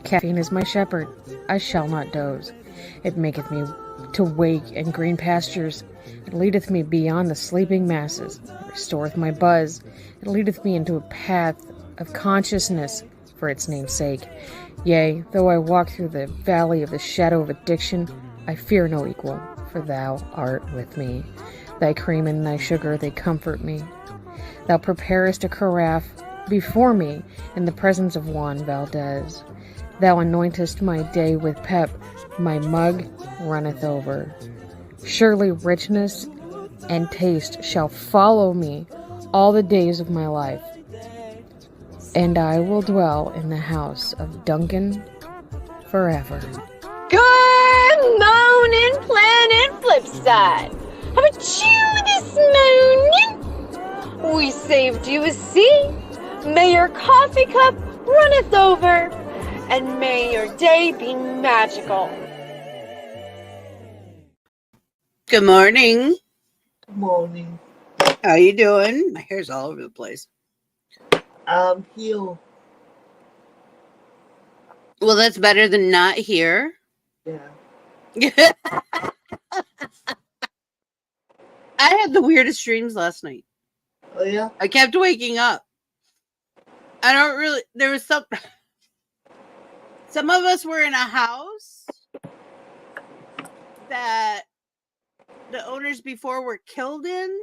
Caffeine is my shepherd, I shall not doze. It maketh me to wake in green pastures. It leadeth me beyond the sleeping masses. It restoreth my buzz. It leadeth me into a path of consciousness for its name's sake. Yea, though I walk through the valley of the shadow of addiction, I fear no equal, for thou art with me. Thy cream and thy sugar, they comfort me. Thou preparest a carafe before me in the presence of Juan Valdez. Thou anointest my day with pep, my mug runneth over. Surely richness and taste shall follow me all the days of my life, and I will dwell in the house of Duncan forever. Good morning, Planet Flipside. How about you this morning? We saved you a seat. May your coffee cup runneth over, and may your day be magical. Good morning. Good morning. How you doing? My hair's all over the place. I'm here. Well, that's better than not here. Yeah. I had the weirdest dreams last night. Oh, yeah? I kept waking up. There was some of us were in a house that the owners before were killed in,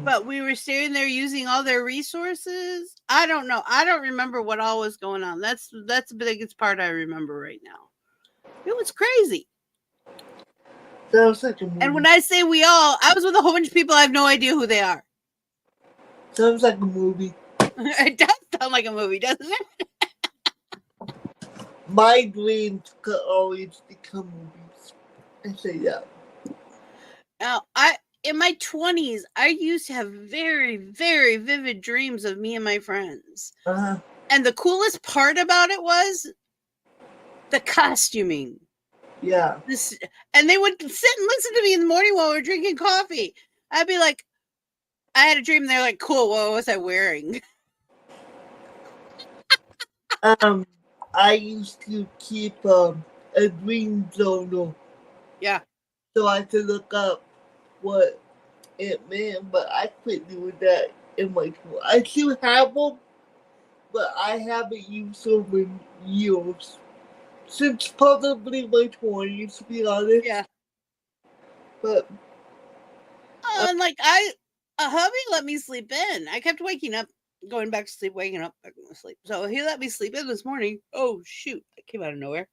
but we were staying there using all their resources. I don't know. I don't remember what all was going on. That's the biggest part I remember right now. It was crazy. Sounds like a movie. And when I say we all, I was with a whole bunch of people. I have no idea who they are. Sounds like a movie. It does sound like a movie, doesn't it? My dreams could always become movies. I say that. Now, in my 20s, I used to have very, very vivid dreams of me and my friends. Uh-huh. And the coolest part about it was the costuming. Yeah. And they would sit and listen to me in the morning while we were drinking coffee. I'd be like, I had a dream. And they're like, cool. What was I wearing? I used to keep a dream journal. Yeah. So I could look up what it meant, but I quit doing that in my 20s. I still have them, but I haven't used them in years. Since probably my 20s, to be honest. Yeah. But And like a hubby let me sleep in. I kept waking up, going back to sleep, waking up, back to sleep. So he let me sleep in this morning. Oh shoot! It came out of nowhere.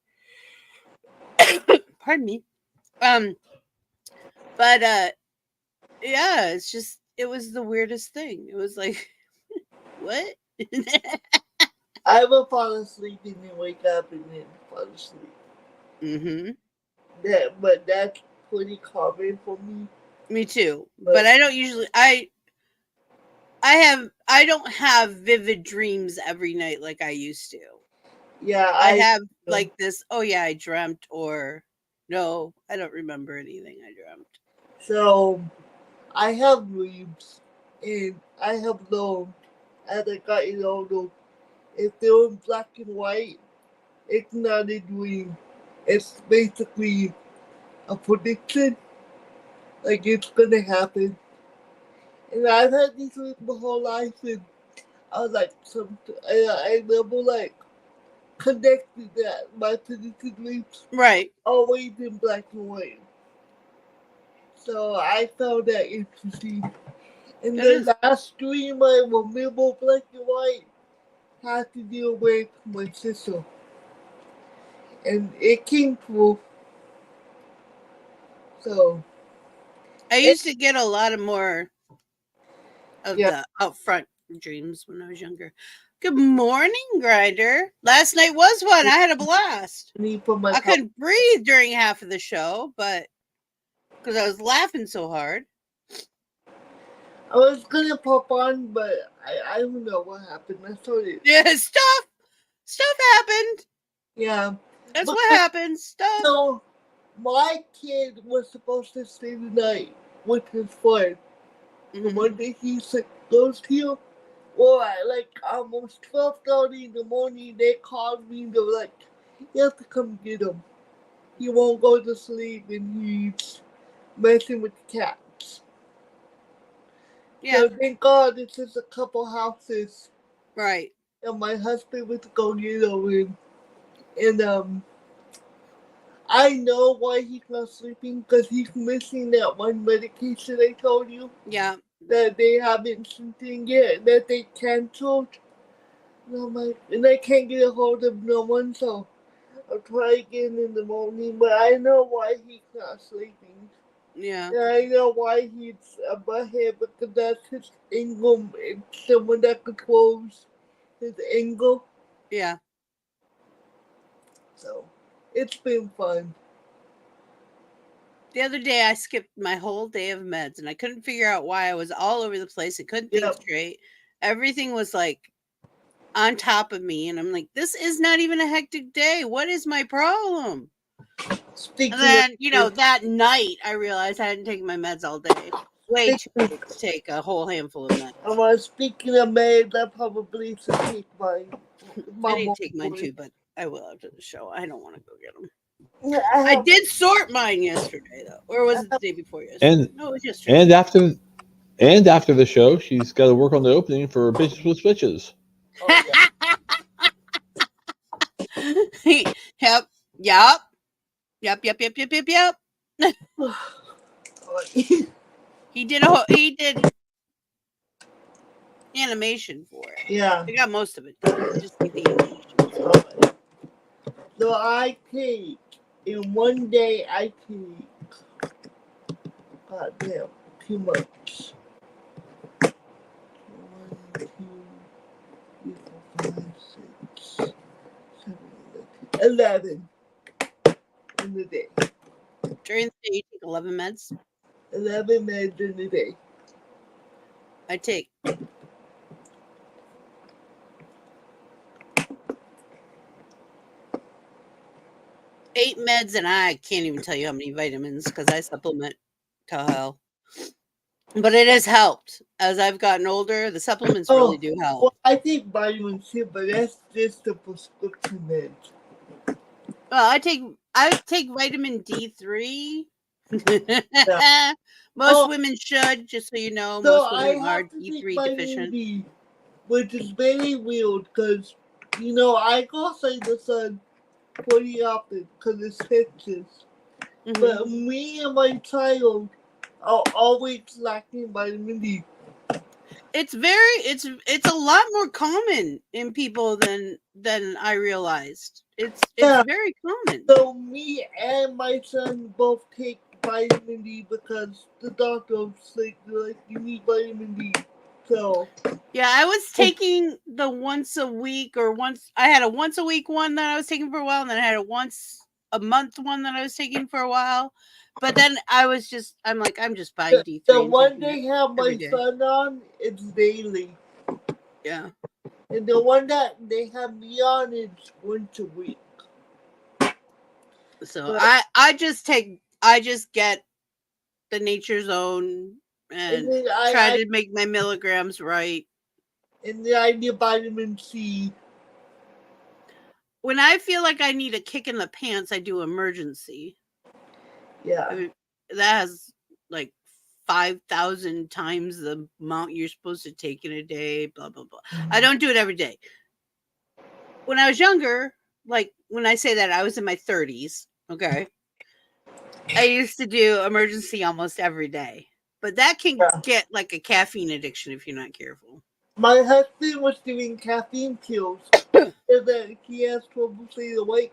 Pardon me. But yeah, it was the weirdest thing. It was like, what? I will fall asleep and then wake up and then fall asleep. Mm-hmm. But that's pretty common for me. Me too. But I don't usually. I don't have vivid dreams every night like I used to. Yeah, I have like this. Oh yeah, I dreamt, or no, I don't remember anything I dreamt. So I have dreams, and I have known as I got older. If they're in black and white, it's not a dream. It's basically a prediction. Like it's gonna happen. And I've had these dreams my whole life, and I was like, I never like connected that my predicted dreams. Right. Always in black and white. So I found that interesting. And the last dream I remember black and white had to deal with my sister. And it came through. So I used to get a lot of more of the upfront dreams when I was younger. Good morning, Grinder. Last night was one. I had a blast. I couldn't breathe during half of the show, but because I was laughing so hard. I was gonna pop on, but I don't know what happened. I started. Yeah, stuff happened. Yeah, that's what happened. Stuff. So my kid was supposed to stay the night with his friend. Mm-hmm. One day he goes here, Well, at like almost 12:30 in the morning, they called me. They were like, "You have to come get him. He won't go to sleep, and he's messing with the cats." Yeah. So thank God it's just a couple houses, Right. and my husband went to go get him, and I know why he's not sleeping because he's missing that one medication I told you Yeah. that they haven't sent in yet, that they canceled. And I'm like, and I can't get a hold of no one, so I'll try again in the morning. But I know why he's not sleeping. Yeah. And I know why he's a butthead because that's his angle. It's someone that controls his angle. Yeah. So it's been fun. The other day, I skipped my whole day of meds, and I couldn't figure out why. I was all over the place. I couldn't think straight. Everything was like on top of me, and I'm like, "This is not even a hectic day. What is my problem?" Speaking And then, of, that night, I realized I hadn't taken my meds all day. Way too late to take a whole handful of meds. Speaking of meds, I probably should take my I need to take mine too, but I will after the show. I don't want to go get them. Yeah, I did sort mine yesterday, though, or was it the day before yesterday? And No, it was yesterday. and after the show, she's got to work on the opening for Bitches with Switches. Oh, Yep. He did animation for it. Yeah. I got most of it done. I just need the animation. So I take, in one day, I take, goddamn, too much. 1, 2, 3, 4, 5, 6, 7, 8, 11 in the day. During the day, you take 11 meds? 11 meds in the day. I take 8 meds, and I can't even tell you how many vitamins because I supplement to hell. But it has helped. As I've gotten older, the supplements really do help. Well, I take vitamin C, but that's just the prescription meds. Well, I take vitamin D3. Most women should, just so you know. Most women are D3 deficient. D, which is very weird because, I go outside the sun pretty often because it's Texas. Mm-hmm. But me and my child are always lacking vitamin D. It's a lot more common in people than I realized. It's very common. So me and my son both take vitamin D because the doctor like you need vitamin D. So yeah, I was taking the once a week I had a once a week one that I was taking for a while, and then I had a once a month one that I was taking for a while. But then I'm just buying D3. The one they have my son on, it's daily. Yeah. And the one that they have me on is once a week. So I just get the Nature's Own and try to make my milligrams right. And then I need vitamin C. When I feel like I need a kick in the pants, I do emergency. Yeah. I mean, that has like 5,000 times the amount you're supposed to take in a day, blah, blah, blah. Mm-hmm. I don't do it every day. When I was younger, like when I say that, I was in my 30s, okay? I used to do emergency almost every day. But that can get like a caffeine addiction if you're not careful. My husband was doing caffeine pills and then he has trouble staying awake.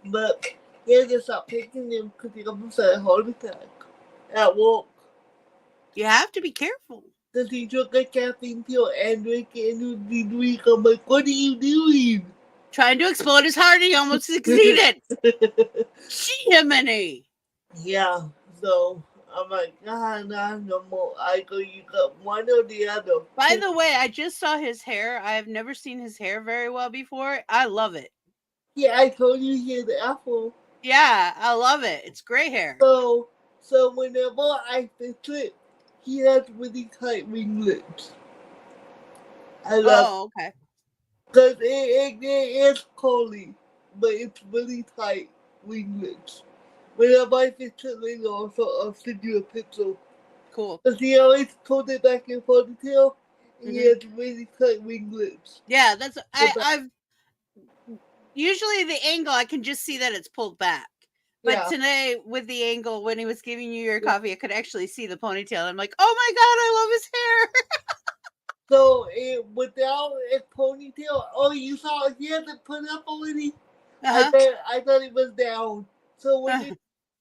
But he had to stop taking them because he almost had a heart attack at work. You have to be careful. Because he took a caffeine pill and drank it and he drink. I'm like, what are you doing? Trying to explode his heart, he almost succeeded. SkyJimmie. Yeah, so I'm like, no more. I go, you got one or the other. By the way, I just saw his hair. I have never seen his hair very well before. I love it. Yeah, I told you he had the afro. Yeah, I love it. It's gray hair. So whenever I fix it, he has really tight ringlets. I love Oh, okay. because it is curly, but it's really tight winglets. Whenever I fix it later, also I'll send you a picture. Cool. Because he always pulled it back in ponytail, and he Mhm. has really tight winglets. Yeah, that's I've usually the angle I can just see that it's pulled back. But Yeah. today with the angle when he was giving you your Yeah. coffee, I could actually see the ponytail. I'm like, oh my god, I love his hair. So without a ponytail, oh, you saw he had to put up already. Uh-huh. I thought it was down. So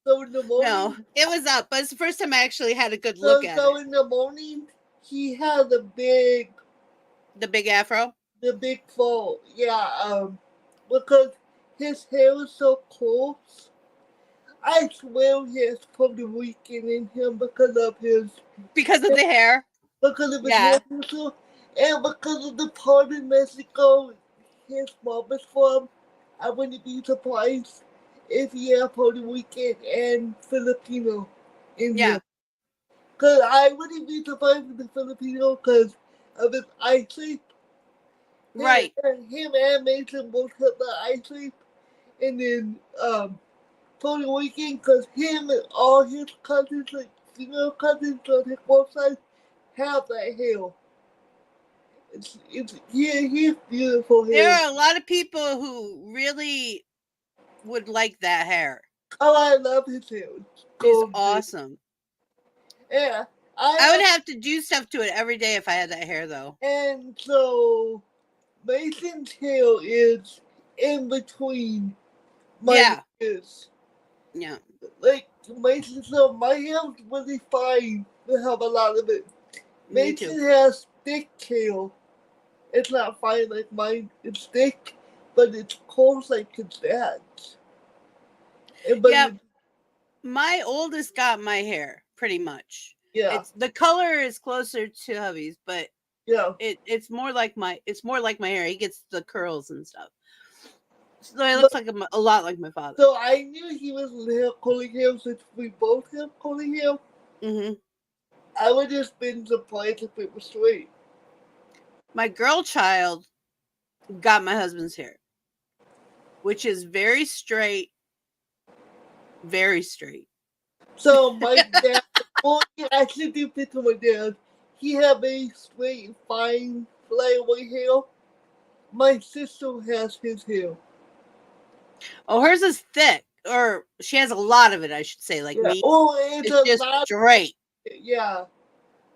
so in the morning, No, it was up, but it's the first time I actually had a good so look at so it. in the morning he had the big afro. big fall. Yeah, because his hair was so close. I swear he has Puerto Rican in him because of his hair. because of his Yeah. hair too, and because of the part in Mexico his mom is from. I wouldn't be surprised if he had Puerto Rican and Filipino in Yeah. him. Because I wouldn't be surprised with the Filipino because of his eye shape. Right. Him and Mason both have the eye shape. And then Puerto Rican because him and all his cousins, like female cousins on his both sides, have that hair. He's beautiful There hair. are a lot of people who really would like that hair. Oh, I love his hair. It's awesome. Yeah. I would have to do stuff to it every day if I had that hair, though. And so Mason's hair is in between my ears. Yeah. Like Mason, so my hair's really fine to have a lot of it. Mason has thick hair. It's not fine like mine. It's thick, but it's coarse like his dad's. Yeah. My oldest got my hair pretty much. Yeah. The color is closer to hubby's, but yeah, it's more like my hair. He gets the curls and stuff. So it looks like a lot like my father. So I knew he was curly hair since we both have curly hair. Mm-hmm. I would just been surprised if it was straight. My girl child got my husband's hair, which is very straight. Very straight. So my dad, I sent you a picture of my dad. He had very straight, fine, flyaway hair. My sister has his hair. Oh, hers is thick, or she has a lot of it, I should say, like me. Oh, it's just lot straight. Yeah,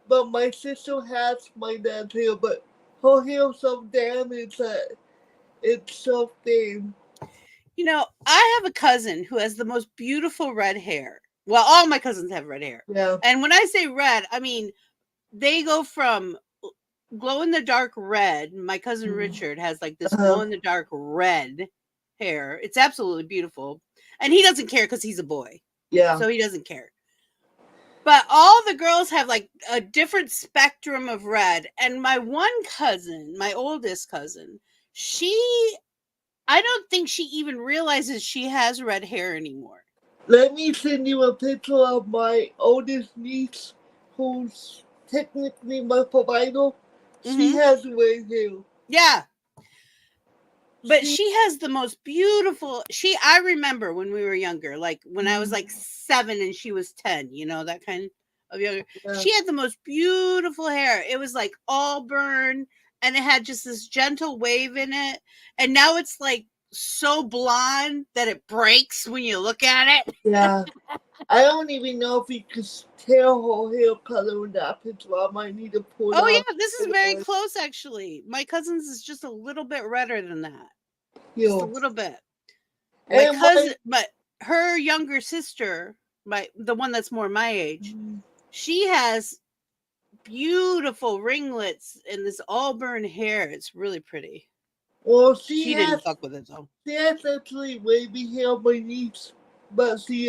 but my sister has my dad's hair, but her hair's so damaged that it's so thin. You know, I have a cousin who has the most beautiful red hair. Well, all my cousins have red hair. Yeah. And when I say red, I mean they go from glow in the dark red. My cousin Richard has like this glow in the dark red hair. It's absolutely beautiful. And he doesn't care because he's a boy. Yeah. So he doesn't care. But all the girls have like a different spectrum of red. And my one cousin, my oldest cousin, I don't think she even realizes she has red hair anymore. Let me send you a picture of my oldest niece, who's technically my provider. She has red hair. Yeah. But she has the most beautiful, I remember when we were younger, like when I was like 7 and she was 10, you know, that kind of younger. Yeah. She had the most beautiful hair. It was like auburn and it had just this gentle wave in it. And now it's like so blonde that it breaks when you look at it. Yeah. I don't even know if you could tell her hair color in that picture. I might need to pull it out. Oh, yeah. This is very close, actually. My cousin's is just a little bit redder than that. Yeah. Just a little bit. My cousin, but her younger sister, the one that's more my age, she has beautiful ringlets and this auburn hair. It's really pretty. Well, she didn't fuck with it though. She has actually wavy hair on my niece, but she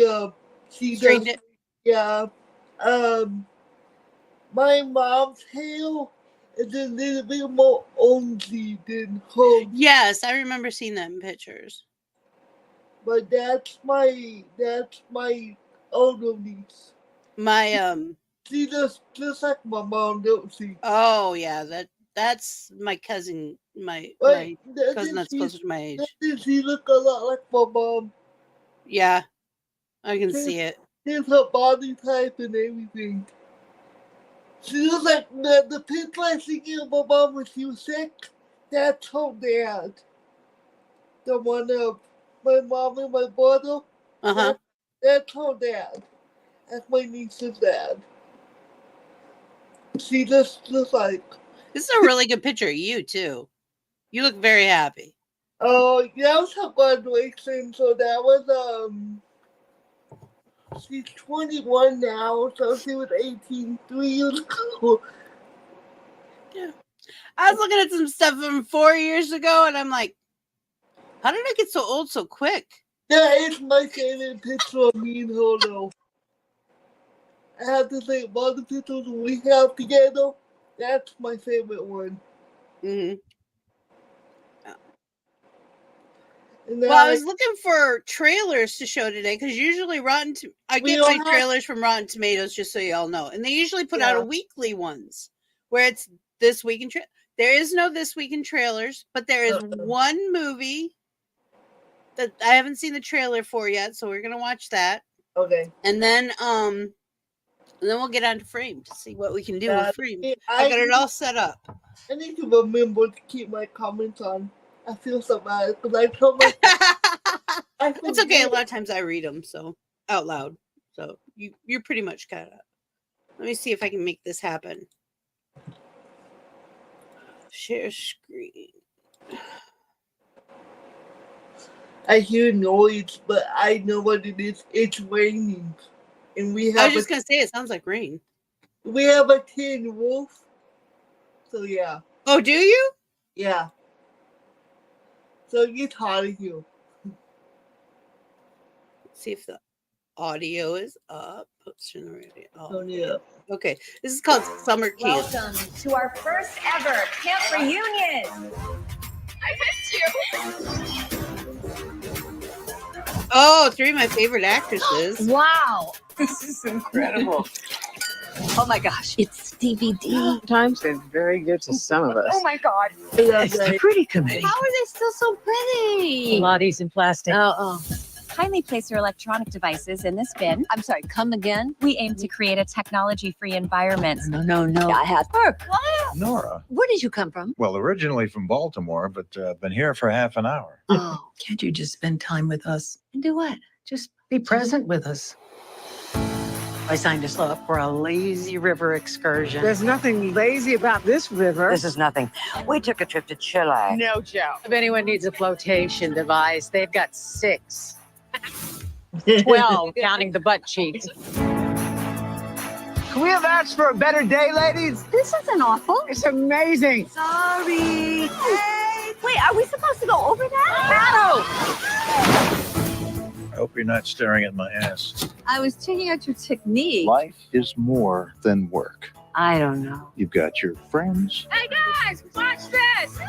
straightened it. Yeah. My mom's hair is a little bit more orangey than hers. Yes, I remember seeing that in pictures. But that's my older niece. My She just like my mom, don't she? Oh yeah, That's my cousin. My Wait, cousin that's closer to my age. Does she look a lot like my mom? Yeah, I can see it. Here's her body type and everything. She looks like the picture I see of my mom when she was sick. That's her dad. The one of my mom and my brother. Uh-huh. That's her dad. That's my niece's dad. She just looks like. This is a really good picture of you too. You look very happy. Oh, that was her graduation. So that was she's 21 now, so she was 18 3 years ago. Yeah. I was looking at some stuff from 4 years ago, and I'm like, how did I get so old so quick? Yeah, it's my favorite picture of me and her though. I have to say, all the pictures we have together, that's my favorite one. Mm-hmm. Well, I was looking for trailers to show today because usually I get my trailers from Rotten Tomatoes, just so you all know, and they usually put out a weekly ones where it's this week in there is no this week in trailers, but there is one movie that I haven't seen the trailer for yet, so we're gonna watch that. Okay. And then we'll get on to Frame to see what we can do with Frame. I got it all set up. I need to remember to keep my comments on. I feel so bad because I told my. It's okay. A lot of times I read them so out loud, so you're pretty much caught up. Let me see if I can make this happen. Share screen. I hear noise, but I know what it is. It's raining, and we have. I was just gonna say it sounds like rain. We have a tin roof, so yeah. Oh, do you? Yeah. So it gets hot in here. Let's see if the audio is up. Let's turn the radio. Oh yeah. Okay, this is called Summer Camp. Welcome to our first ever camp reunion. I missed you. Oh, 3 of my favorite actresses. Wow, this is incredible. Oh my gosh, it's Stevie D. Sometimes they're very good to some of us. Oh my God. It's the pretty committee. How are they still so pretty? Pilates and plastic. Oh. Kindly place your electronic devices in this bin. I'm sorry, come again? We aim to create a technology-free environment. No. I had work. Nora. Where did you come from? Well, originally from Baltimore, but been here for half an hour. Oh, Can't you just spend time with us? and do what? Just be present with us. I signed us up for a lazy river excursion. There's nothing lazy about this river. This is nothing. We took a trip to Chile. No joke. If anyone needs a flotation device, they've got 6. 12, counting the butt cheeks. Can we have asked for a better day, ladies? This isn't awful. It's amazing. Sorry. Hey. Wait, are we supposed to go over that? I hope you're not staring at my ass. I was checking out your technique. Life is more than work. I don't know. You've got your friends. Hey guys, watch this!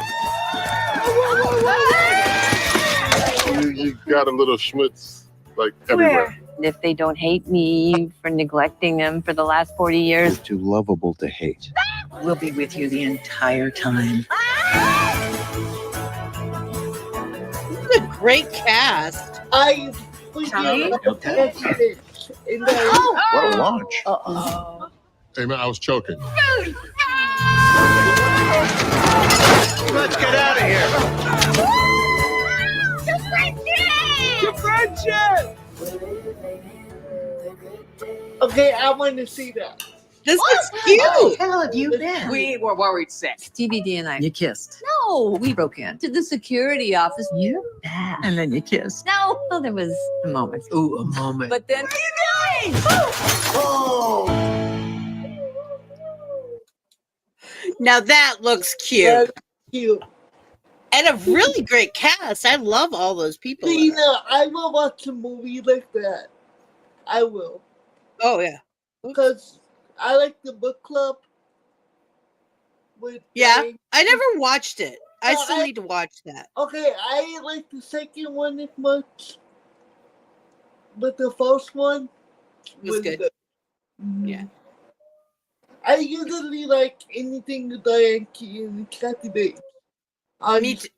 You got a little schmutz like everywhere. And if they don't hate me for neglecting them for the last 40 years, Too lovable to hate. We'll be with you the entire time. This is a great cast. I Tommy? What a launch. Uh-oh. Hey man, I was choking. Let's get out of here. Your friendship! Okay, I want to see that. This is cute. Where the hell have you been? We were worried sick. Stevie D and I. You kissed. No, we broke into the security office. You're bad. And then you kissed. No, well, there was a moment. Ooh, a moment. But then, what are you doing? oh! Now that looks cute. That's cute. And a really great cast. I love all those people. Tina, I will watch a movie like that. I will. Oh, yeah. Because I like the book club. Yeah, I never watched it. I No, still I- need to watch that. Okay, I like the second one as much. But the first one Was good. Mhm. Yeah. I usually like anything with Diane Keaton and Kathy Bates.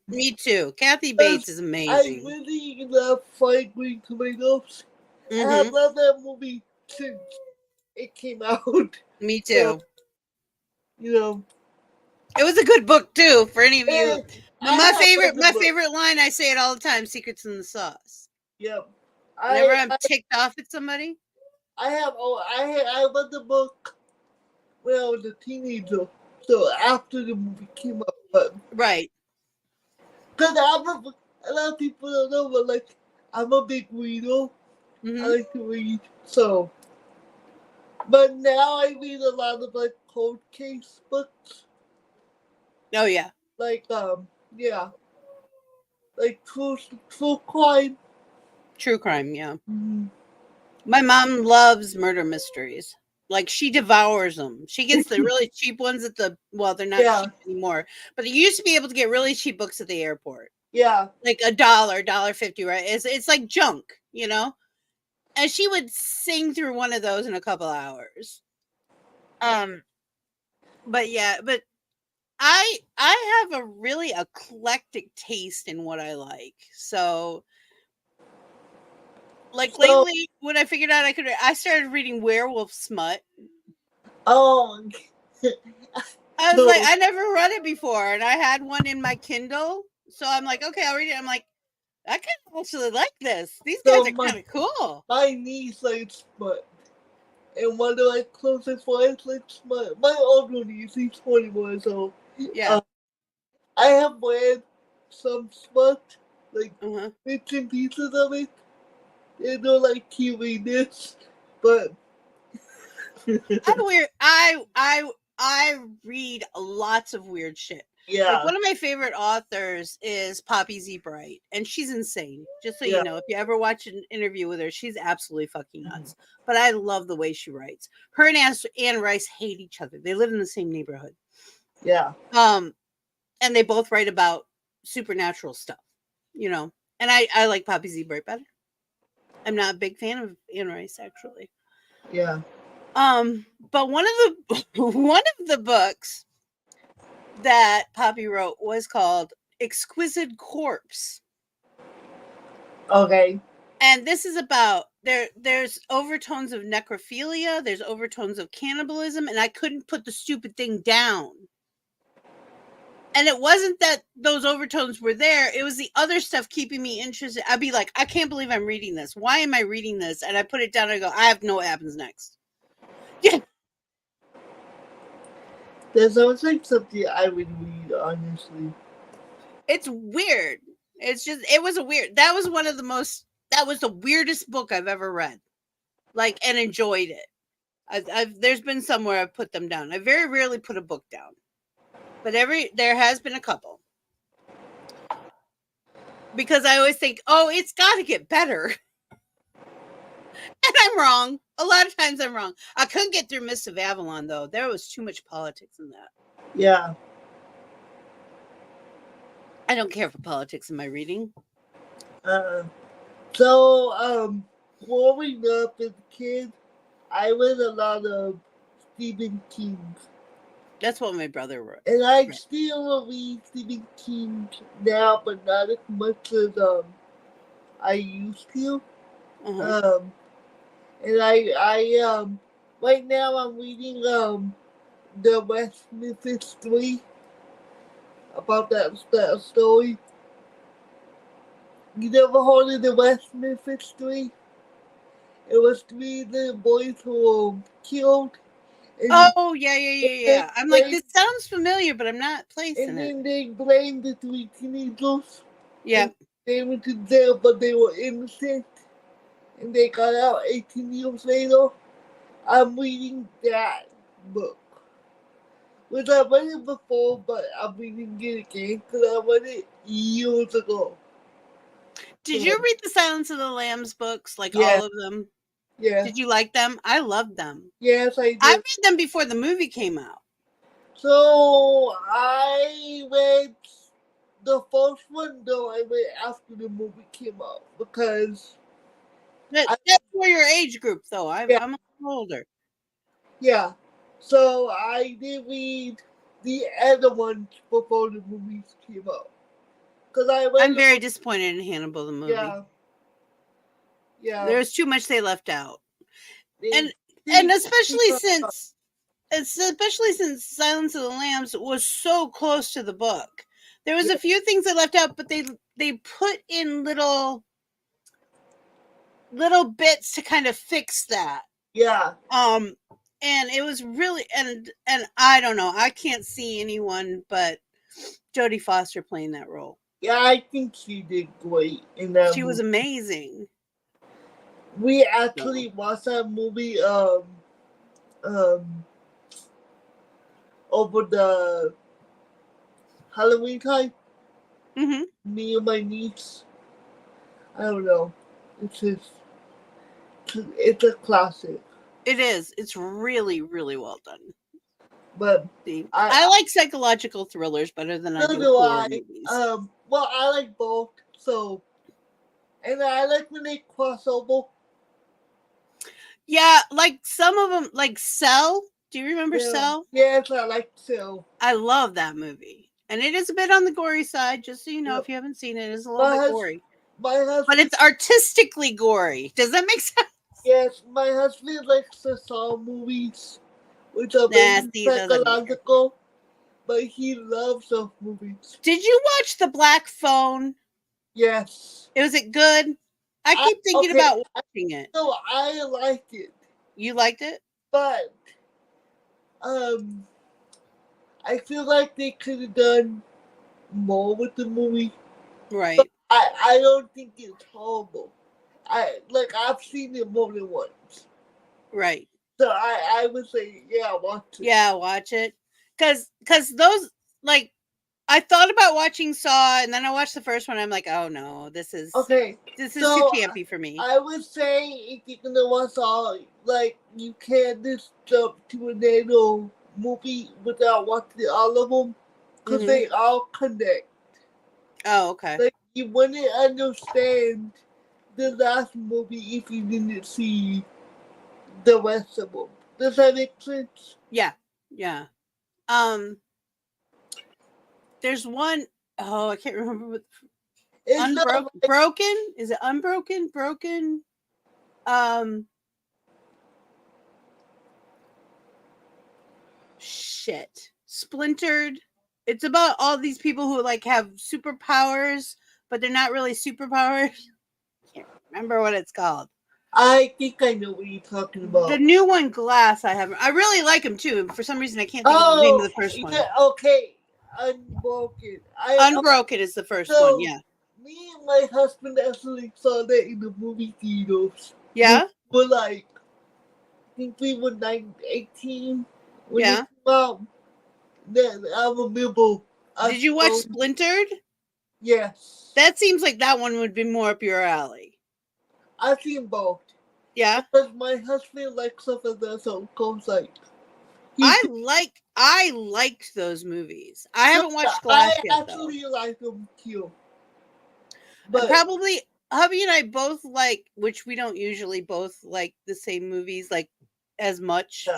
Me too. Kathy Bates is amazing. I really love Fried Green Tomatoes. I have loved that movie since it came out. Me too. So, it was a good book too. For any of you, my favorite line. I say it all the time: "Secrets in the sauce." Yep. Whenever I'm ticked off at somebody, I read the book when I was a teenager. So after the movie came out, but right. Because a lot of people don't know, but like I'm a big reader. I like to read, so. But now I read a lot of like cold case books. Oh yeah. Like yeah. Like true crime. True crime, yeah. My mom loves murder mysteries. Like she devours them. She gets the really cheap ones at they're not cheap anymore. But you used to be able to get really cheap books at the airport. Yeah. Like $1.50, right? It's like junk, you know? And she would sing through one of those in a couple hours. But yeah, but I have a really eclectic taste in what I like. So lately, when I figured out I started reading werewolf smut. Oh. I was like, I never read it before, and I had one in my Kindle. So I'm like, okay, I'll read it. I'm like, I kind of actually like this. These guys are kind of cool. My niece likes smut. And one of my closest friends likes smut. My older niece, he's 21, so. Yeah. I have read some smut, like bits and pieces of it. They don't like hearing this, but. I read lots of weird shit. Yeah. Like one of my favorite authors is Poppy Z. Bright, and she's insane. Just so you know, if you ever watch an interview with her, she's absolutely fucking nuts. But I love the way she writes. Her and Anne Rice hate each other. They live in the same neighborhood. Yeah. And they both write about supernatural stuff, you know. And I like Poppy Z. Bright better. I'm not a big fan of Anne Rice, actually. Yeah. But one of the books that Poppy wrote was called Exquisite Corpse. Okay. And this is about there's overtones of necrophilia, there's overtones of cannibalism, and I couldn't put the stupid thing down. And it wasn't that those overtones were there, it was the other stuff keeping me interested. I'd be like, I can't believe I'm reading this. Why am I reading this? And I put it down and I go, I have no what happens next. Yeah. There's always like something I would read, honestly. It's weird. It was that was the weirdest book I've ever read. Like, and enjoyed it. There's been somewhere I've put them down. I very rarely put a book down. But there has been a couple. Because I always think, oh, it's got to get better. And I'm wrong. A lot of times I'm wrong. I couldn't get through Mists of Avalon, though. There was too much politics in that. Yeah. I don't care for politics in my reading. Growing up as a kid, I read a lot of Stephen King. That's what my brother wrote. And I still read Stephen King now, but not as much as I used to. And I right now I'm reading the West Memphis 3 about that story. You never heard of the West Memphis 3? It was 3 little boys who were killed. Oh, yeah. I'm like, this sounds familiar, but I'm not placing it. And then they blamed the 3 teenagers. Yeah. They went to jail, but they were innocent. And they got out 18 years later. I'm reading that book. Which I read it before, but I'm reading it again because I read it years ago. Did you read the Silence of the Lambs books? Like all of them? Yeah. Did you like them? I loved them. Yes, I did. I read them before the movie came out. So I read the first one, though I read after the movie came out because that's for your age group, though. I'm a little older. Yeah. So I did read the other ones before the movies came out. Cause I'm very disappointed in Hannibal the movie. Yeah. Yeah. There's too much they left out. And especially since Silence of the Lambs was so close to the book. There was a few things they left out, but they put in little bits to kind of fix that. Yeah. And it was really and I don't know, I can't see anyone but Jodie Foster playing that role. Yeah, I think she did great in that. She was amazing. We actually watched that movie over the Halloween time. Mm-hmm. Me and my niece. I don't know. It's a classic. It is. It's really, really well done. But I like psychological thrillers better than I do horror movies. Well, I like both. So, and I like when they cross over. Yeah, like some of them, like Cell. Do you remember Cell? Yes, I like Cell. I love that movie. And it is a bit on the gory side, just so you know, if you haven't seen it, it's a little bit gory. But it's artistically gory. Does that make sense? Yes, my husband likes the Saw movies, which are very psychological, but he loves those movies. Did you watch The Black Phone? Yes. Was it good? I keep thinking about watching it. No, I liked it. You liked it? But I feel like they could have done more with the movie. Right. But I don't think it's horrible. I've seen it more than once. Right. So I would say, yeah, watch it. Yeah, watch it. Cause those, like, I thought about watching Saw, and then I watched the first one. I'm like, oh no, this is too campy for me. I would say if you're gonna watch Saw, like, you can't just jump to another movie without watching all of them, because they all connect. Oh, okay. Like, you wouldn't understand the last movie if you didn't see the rest of them. Does that make sense? Yeah. There's one, I can't remember what. Broken? Is it Unbroken? Broken? Shit. Splintered. It's about all these people who like have superpowers, but they're not really superpowers. Can't remember what it's called. I think I know what you're talking about. The new one, Glass, I really like him too. For some reason, I can't think of the name of the first one. Okay. Unbroken. Unbroken is the first one, yeah. Me and my husband actually saw that in the movie theaters. Yeah? We were like, I think we were 18 when it came out. Then I remember. Did you watch Splintered? Yes. That seems like that one would be more up your alley. I've seen both. Yeah? Because my husband likes stuff like that, so it goes like. I liked those movies. I haven't watched Glass yet, though. I actually like them too. But probably hubby and I both like, which we don't usually both like the same movies like as much,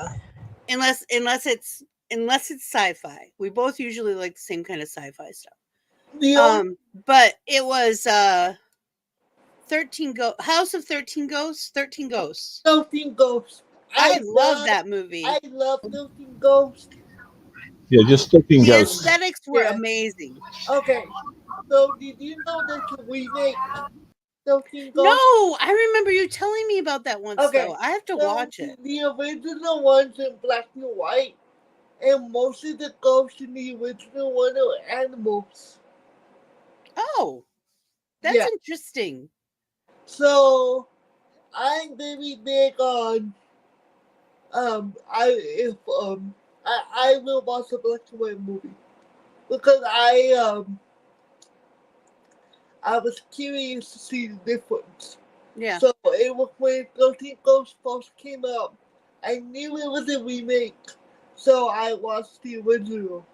unless it's sci-fi. We both usually like the same kind of sci-fi stuff. But it was 13 House of 13 Ghosts. 13 Ghosts. 13 Ghosts. I love that movie. I love 13 Ghosts. Yeah, just 13 The Ghosts. aesthetics were amazing. Okay. So did you know there's a remake? 13 Ghosts? No, I remember you telling me about that once. Okay. Though. I have to watch it. The original ones in black and white, and most of the ghosts in the original one are animals. Oh, that's interesting. So I'm very big on I will watch a black and white movie because I was curious to see the difference. Yeah. So it was when 13 Ghosts first came out. I knew it was a remake, so I watched the original.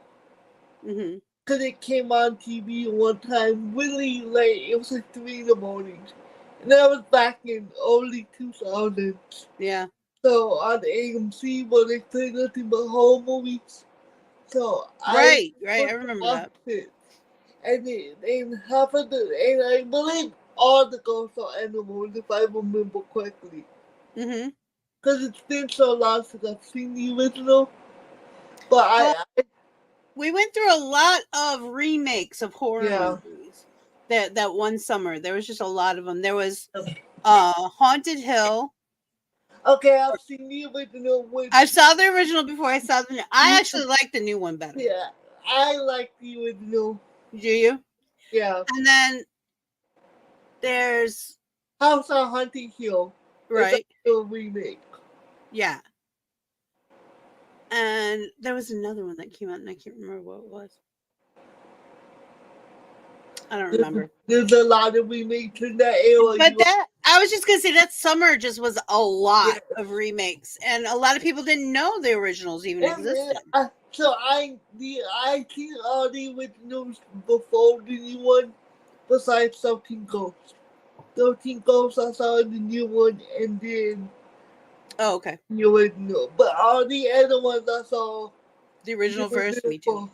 Mm-hmm. Because it came on TV one time really late. It was like 3 in the morning. And that was back in early 2000s. Yeah. So on AMC, when they play nothing but horror movies. So Right. I remember that. It. And half of and I believe all the ghosts are animals, if I remember correctly. Mm-hmm. Because it's been so long since I've seen the original. But we went through a lot of remakes of horror movies. That one summer, there was just a lot of them. There was Haunted Hill. Okay, I've seen the original. I saw the original before I saw the new. I actually like the new one better. Yeah, I like the original. Do you? Yeah. And then there's House on Haunted Hill. Right. It's a remake. Yeah. And there was another one that came out, and I can't remember what it was. I don't remember. There's a lot of remakes in that era. But I was just gonna say that summer just was a lot of remakes, and a lot of people didn't know the originals even existed. So I seen all the originals before the new one, besides 13 Ghosts. 13 Ghosts I saw the new one, and then okay, the original. But all the other ones I saw the original first. Me too.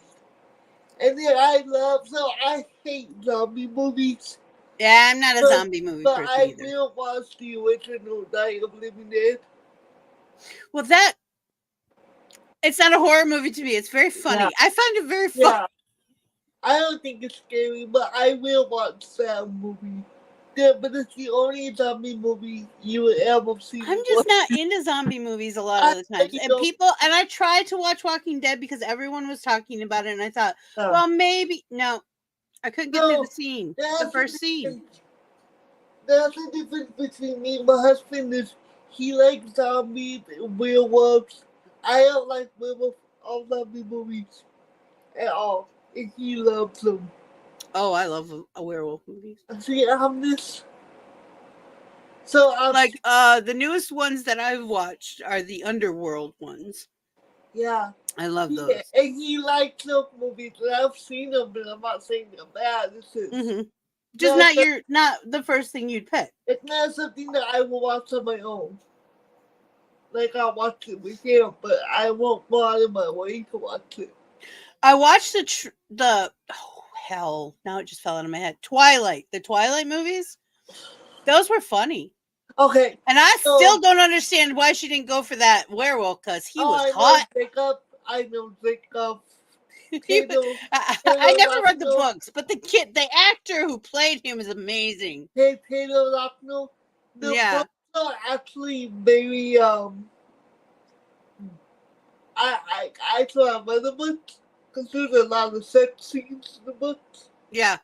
And then I hate zombie movies. Yeah, I'm not a zombie movie person either. But I will watch the original Night of Living Dead. Well, it's not a horror movie to me. It's very funny. Yeah. I find it very funny. Yeah. I don't think it's scary, but I will watch that movie. Yeah, but it's the only zombie movie you will ever see. I'm just not into zombie movies a lot of the times. And I tried to watch Walking Dead because everyone was talking about it, and I thought, well, maybe I couldn't get through the scene. The first scene. That's the difference between me and my husband is he likes zombies and werewolves. I don't like werewolf or zombie movies at all. And he loves them. Oh, I love werewolf movies. See, I'm this. So the newest ones that I've watched are the Underworld ones. Yeah. I love those. And he likes those movies. And I've seen them, but I'm not saying they're bad. This is just not the first thing you'd pick. It's not something that I will watch on my own. Like I'll watch it with him, but I won't go out of my way to watch it. I watched the hell, now it just fell out of my head. The Twilight movies. Those were funny. Okay. And I still don't understand why she didn't go for that werewolf, because he was hot. I know Jacob. I never read the books, but the actor who played him is amazing. Hey, Taylor Lautner. The books are actually very I saw read the books. Because there's a lot of sex scenes in the books. Yeah.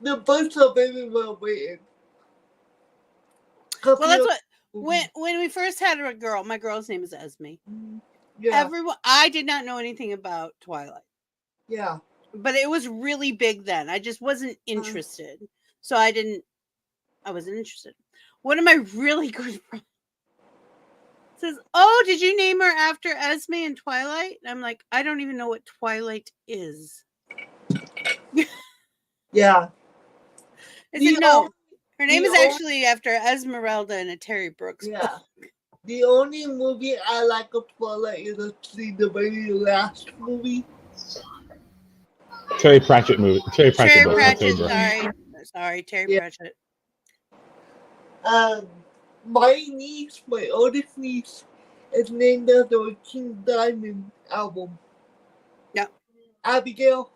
The books are very well written. Well, that's what when we first had a girl, my girl's name is Esme. Yeah. I did not know anything about Twilight. Yeah. But it was really big then. I just wasn't interested. So I wasn't interested. One of my really good friends says, "Oh, did you name her after Esme in Twilight?" And I'm like, I don't even know what Twilight is. Yeah. I said, no. Her name is actually after Esmeralda and a Terry Brooks book. The only movie I like of Twilight is actually the very last movie. Terry Pratchett movie. Terry Pratchett. Sorry, Terry Pratchett. My oldest niece, is named after a King Diamond album. Yeah. Abigail.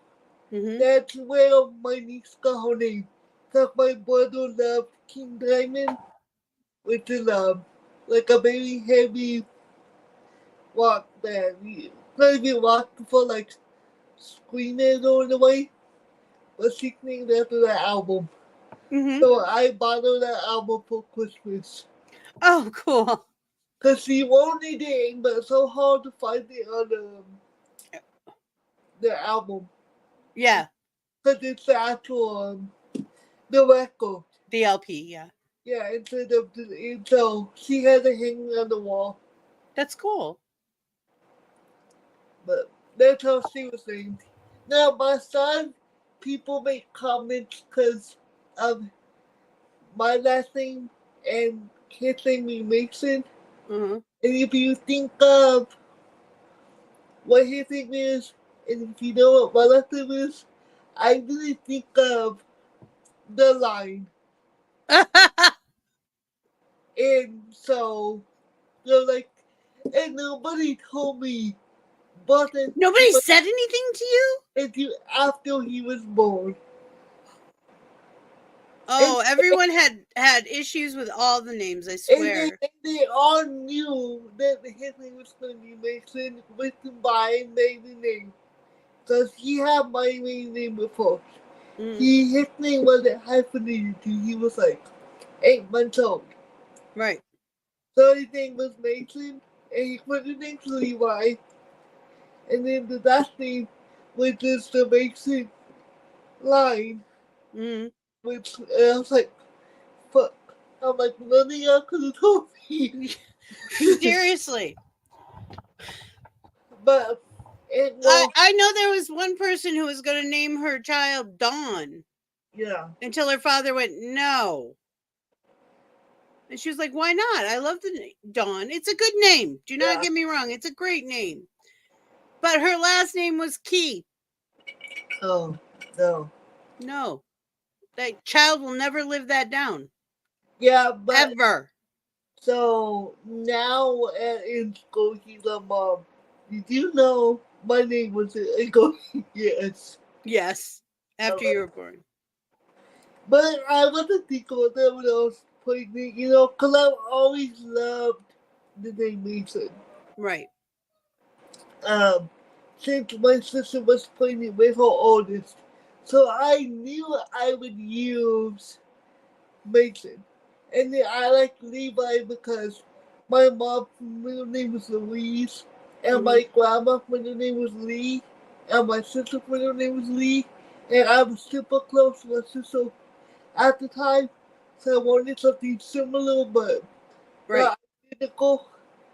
Mm-hmm. That's where my niece got her name. Because my brother loved King Diamond, which is like a very heavy rock band. He played rock for like screaming all the way. But she's named after that album. Mm-hmm. So I bought her that album for Christmas. Oh, cool. Because she wanted it, but it's so hard to find it on the album. Yeah. Because it's the actual, the record. The LP, yeah. Yeah, so she has it hanging on the wall. That's cool. But that's how she was named. Now, my son, people make comments because of my last name, and his name is Mason. Mm-hmm. And if you think of what his name is, and if you know what my last name is, I really think of the line. And so, they're like, and nobody told me, but Nobody said anything to you? Until after he was born. Oh, everyone had issues with all the names, I swear. And they all knew that his name was going to be Mason with my maiden name. Because he had my maiden name before. His name wasn't hyphenated. He was like 8 months old. Right. So his name was Mason, and he put his name to Levi. And then the last name was just the Mason line. Which I was like, fuck. I'm like, none of y'all could have told me. Seriously. But I know there was one person who was going to name her child Dawn. Yeah. Until her father went, no. And she was like, why not? I love the name Dawn. It's a good name. Do not get me wrong. It's a great name. But her last name was Key. Oh, no. No. That child will never live that down. Yeah, but ever. So now in school, he's like, Mom, did you know my name was? I go, yes. Yes. After you were born. But I wasn't thinking about that when I was playing it, because I've always loved the name Mason. Right. Since my sister was playing it with her oldest. So I knew I would use Mason. And then I like Levi because my mom's middle name was Louise, and my grandma's middle name was Lee, and my sister's middle name was Lee, and I was super close to my sister at the time, so I wanted something similar, but right. Identical.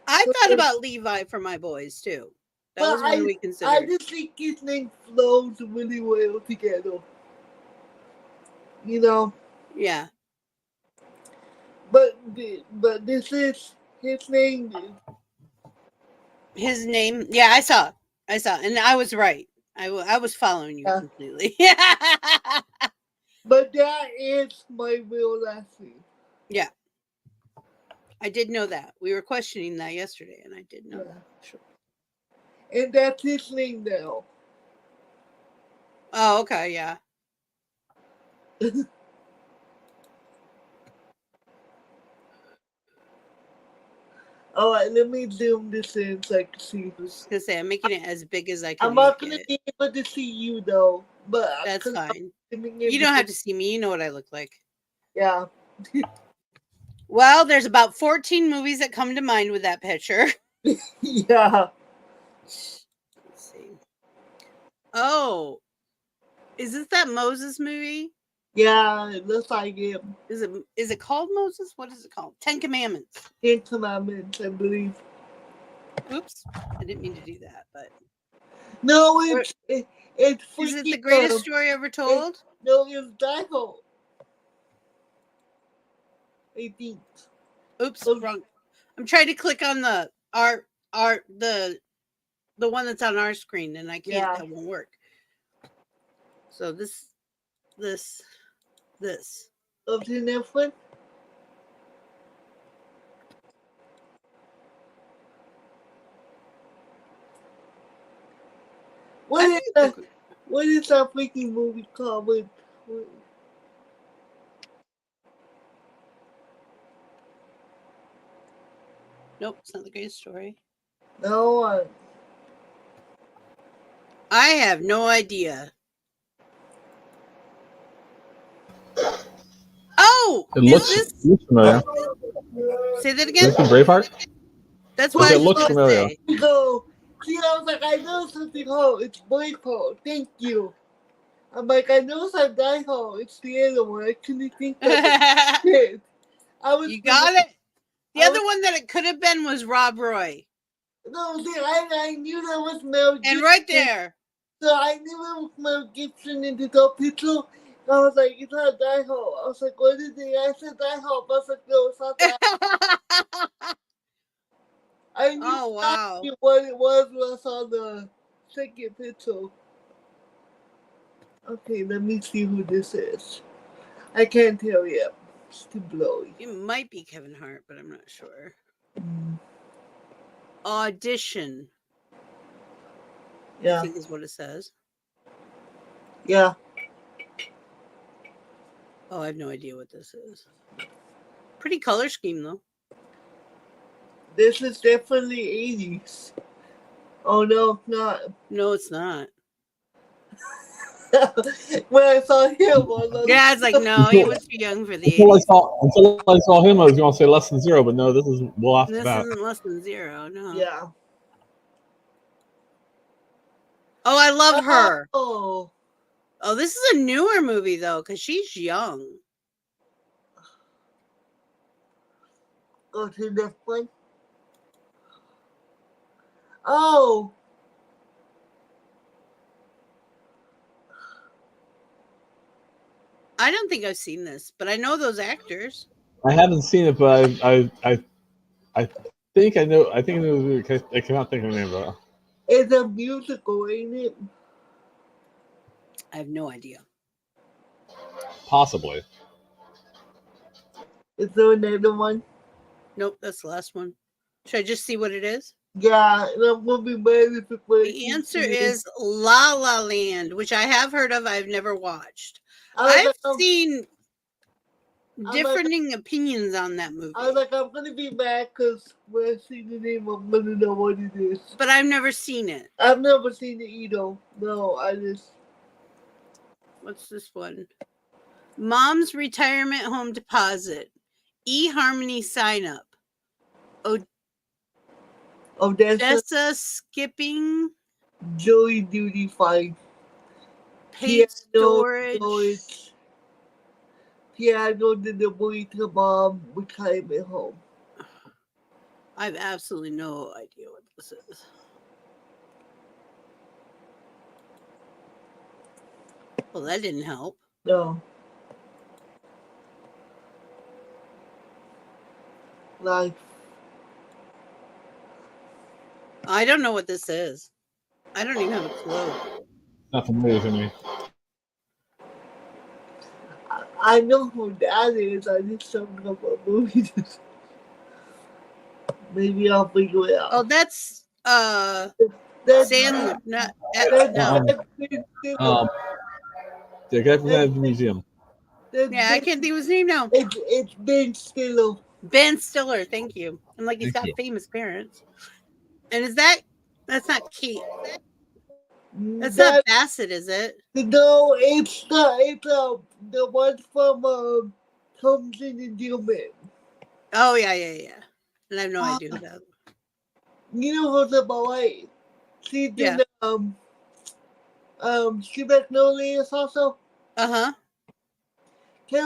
I thought about Levi for my boys too. That was one we considered. I just think his name flows really well together. Yeah. But this is his name. His name, yeah, I saw, and I was right. I was following you completely. But that is my real last name. Yeah, I did know that. We were questioning that yesterday, and I did know that. Sure. And that's his name now. Oh, okay, yeah. All right, let me zoom this in so I can see. I was just gonna say I'm making it as big as I can. I'm not gonna be able to see you though, but that's fine. You don't have to see me. You know what I look like. Yeah. Well, there's about 14 movies that come to mind with that picture. Yeah. Let's see. Oh, is this that Moses movie? Yeah, it looks like it. Is it called Moses? What is it called? 10 Commandments. 10 Commandments, I believe. Oops, I didn't mean to do that, but no, it's is it the greatest story ever told? It's Dino. I think. Oops, wrong. I'm trying to click on the the one that's on our screen, and I can't. That won't work. So this. Of the next one? What is that freaking movie called? Nope, it's not the greatest story. No. I have no idea. Oh, it looks familiar. Say that again. Is this Braveheart? That's what it looks familiar. So, see, I was like, I know something. Oh, it's Braveheart. Thank you. I'm like, I know some Die Hard. It's the other one. I couldn't think of it. You got it. The other one that it could have been was Rob Roy. No, see, I knew that was Mel Gibson. And right there. So I knew it was Mel Gibson in the top picture. I was like, it's not Die Hard. I was like, what is it? I said Die Hard. I was like, no, it's not Die Hard. I knew exactly what it was when I saw the second picture. Okay, let me see who this is. I can't tell yet. It's too blowy. It might be Kevin Hart, but I'm not sure. Audition. Yeah. I think is what it says. Yeah. Oh, I have no idea what this is. Pretty color scheme, though. This is definitely 80s. Oh, no, not. No, it's not. When I saw him, I was like, yeah, it's like, no, he was too young for the Until 80s. I saw him, I was going to say Less Than Zero, but no, this is well after This that. isn't Less Than Zero, no. Yeah. Oh, I love her. Oh, this is a newer movie, though, because she's young. go to this one. Oh. I don't think I've seen this, but I know those actors. I haven't seen it, but I think I know. I think I cannot think of the name of it. It's a musical, ain't it? I have no idea. Possibly. Is there another one? Nope, that's the last one. Should I just see what it is? Yeah, I'm gonna be mad if it was. The answer is La La Land, which I have heard of. I've never watched. I've seen differing opinions on that movie. I was like, I'm gonna be mad because when I see the name, I'm gonna know what it is. But I've never seen it. I've never seen it either. No, I just. What's this one? Mom's Retirement Home Deposit. eHarmony Sign Up. Odessa Skipping. Joey Duty 5. Paid storage. Piano delivery to mom retirement home. I have absolutely no idea what this is. Well, that didn't help. No. Life. I don't know what this is. I don't even have a clue. Not familiar to me. I know who that is. I just don't know what movie it is. Maybe I'll figure it out. Oh, that's Sandler. No. The guy from the museum. Yeah, I can't think of his name now. It's Ben Stiller. Ben Stiller, thank you. I'm like, he's got famous parents. And that's not Kate. That's not Bassett, is it? No, it's the one from Thompson and Gilman. Oh yeah. And I have no idea who that is. You know who's about right? She did She Magnolias also. Can't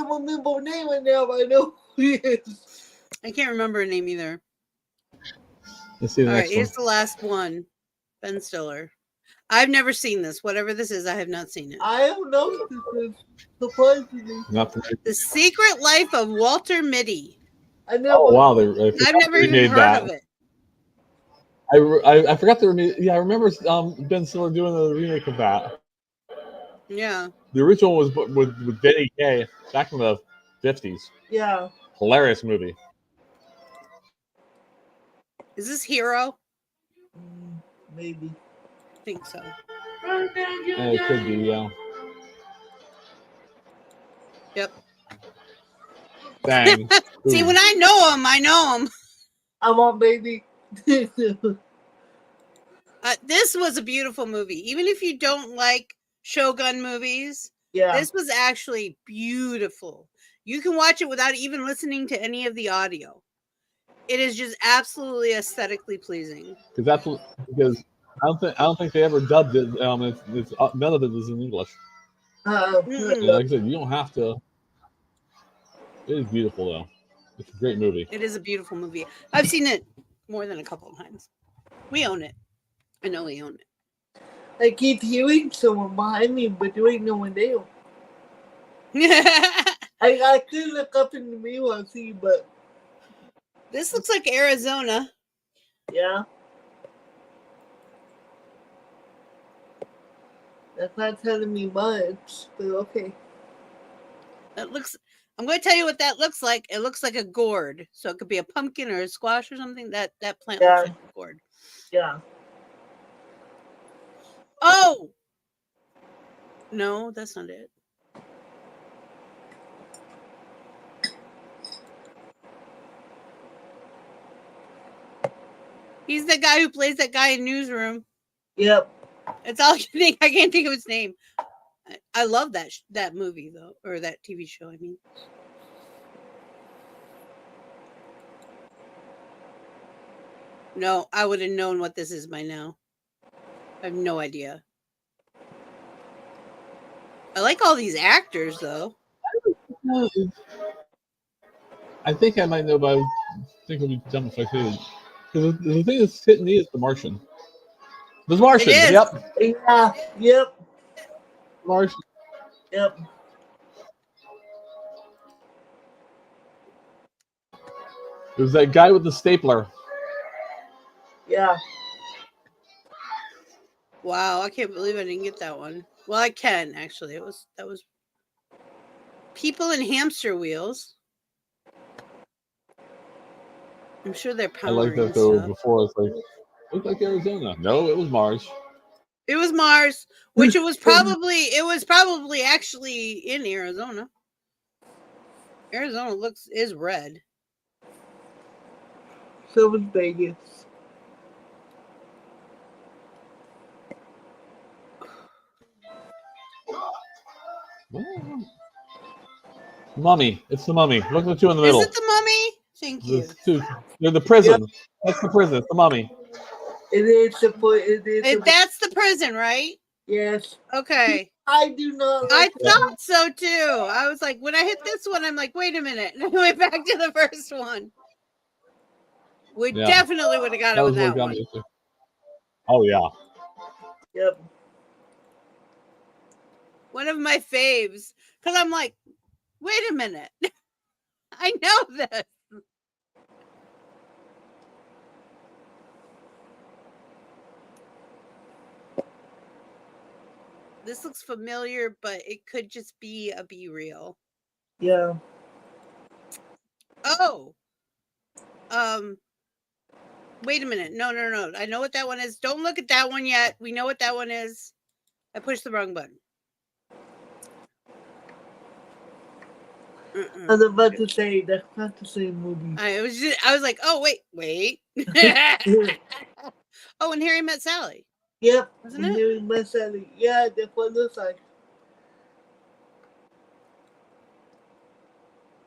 remember her name right now, but I know who he is. I can't remember her name either. Let's see the All next right, here's the last one. Ben Stiller. I've never seen this. Whatever this is, I have not seen it. I don't know what this is. Surprisingly. The Secret Life of Walter Mitty. I've never even heard of it. I forgot the remake. Yeah, I remember Ben Stiller doing the remake of that. Yeah. The original was with Benny Kay back in the 50s. Yeah. Hilarious movie. Is this Hero? Maybe. I think so. It could be, yeah. Yep. Bang. See, when I know him, I know him. I'm on, baby. This was a beautiful movie. Even if you don't like Shogun movies, this was actually beautiful. You can watch it without even listening to any of the audio. It is just absolutely aesthetically pleasing. Because I don't think they ever dubbed it. It's none of it is in English. Like I said, you don't have to. It is beautiful though. It's a great movie. It is a beautiful movie. I've seen it more than a couple of times. We own it. I know we own it. I keep hearing someone behind me, but there ain't no one there. I could look up in the mirror and see, but this looks like Arizona. Yeah. That's not telling me much, but okay. That looks. I'm going to tell you what that looks like. It looks like a gourd, so it could be a pumpkin or a squash or something. That plant looks like a gourd. Yeah. Oh. No, that's not it. He's the guy who plays that guy in Newsroom. Yep. It's all I can think. I can't think of his name. I love that movie though, or that TV show. I mean, no, I would have known what this is by now. I have no idea. I like all these actors though. I think I might know, but I think it would be dumb if I could. Because the thing that's hitting me is The Martian. The Martian. Yep. Yeah. Yep. Martian. Yep. It was that guy with the stapler. Yeah. Wow, I can't believe I didn't get that one. Well, I can actually. That was people in hamster wheels. I'm sure they're powering. I like that though. Before it's like, looked like Arizona. No, it was Mars. It was Mars, which it was probably actually in Arizona. Arizona is red. So was Vegas. Mummy. It's the Mummy. Look at the two in the middle. Is it the Mummy? Thank you. They're the prison. Yep. That's the prison. It's the Mummy. It is that's the prison, right? Yes. Okay. I do not. I thought so too. I was like, when I hit this one, I'm like, wait a minute. And I went back to the first one. We definitely would have got it with that one. Oh, yeah. Yep. One of my faves. Because I'm like, wait a minute. I know this. This looks familiar, but it could just be a Be Real. Yeah. Oh. Wait a minute. No. I know what that one is. Don't look at that one yet. We know what that one is. I pushed the wrong button. I was about to say that's not the same movie. I was like, oh wait. Oh, and Harry Met Sally. Yep. Wasn't it? Harry Met Sally. Yeah, that's what it looks like.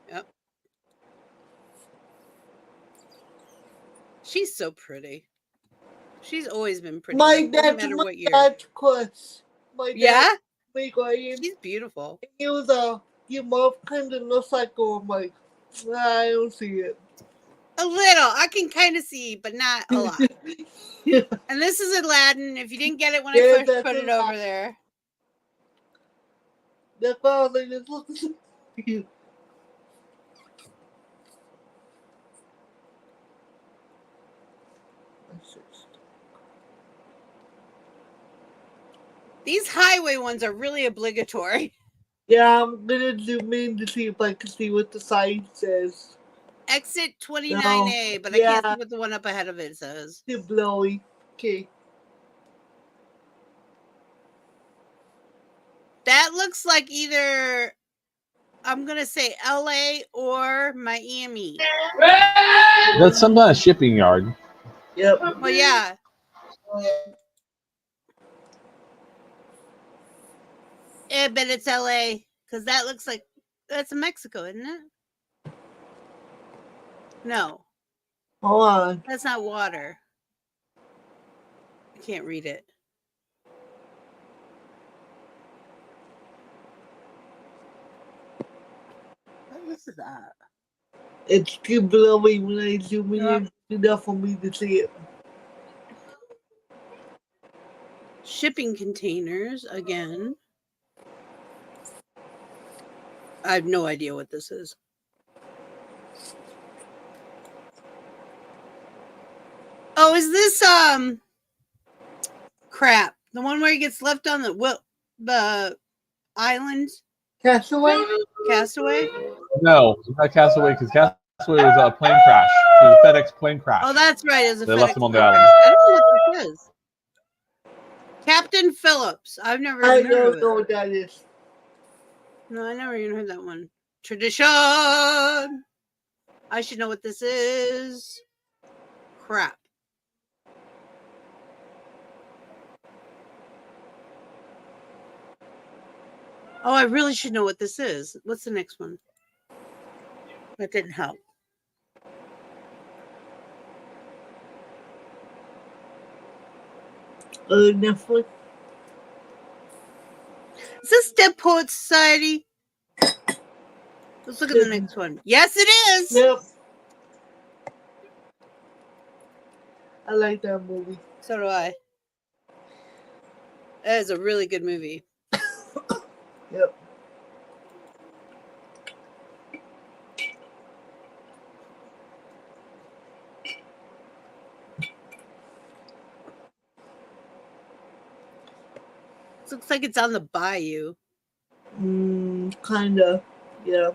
Yep. She's so pretty. She's always been pretty. My no matter what year. Dad's Kris. Yeah? She's beautiful. It was your mom kind of looks like her. I'm like, I don't see it. A little. I can kind of see, but not a lot. Yeah. And this is Aladdin. If you didn't get it when I first put it over there. That's all they just look at you. These highway ones are really obligatory. Yeah, I'm gonna zoom in to see if I can see what the sign says. Exit 29A, but I can't see what the one up ahead of it says. Too blowy. Okay. That looks like either, I'm going to say LA or Miami. That's some kind of shipping yard. Yep. Well, yeah. I bet it's LA, because that looks like, that's Mexico, isn't it? No. Hold on. That's not water. I can't read it. What is that? It's too blowy when I zoom in enough for me to see it. Shipping containers again. I have no idea what this is. Oh, is this crap? The one where he gets left on the island? Castaway? Castaway? No, it's not Castaway because Castaway was a plane crash. It was a FedEx plane crash. Oh, that's right. It's a They FedEx left him on the plane island. crash. I don't know what this is. Captain Phillips. I've never I even heard of don't know it. what that is. No, I never even heard that one. Tradition. I should know what this is. Crap. Oh, I really should know what this is. What's the next one? That didn't help. Netflix. Is this Dead Poets Society? Let's look at the next one. Yes, it is. Yep. I like that movie. So do I. That is a really good movie. Yep. This looks like it's on the bayou. Kinda. Yeah.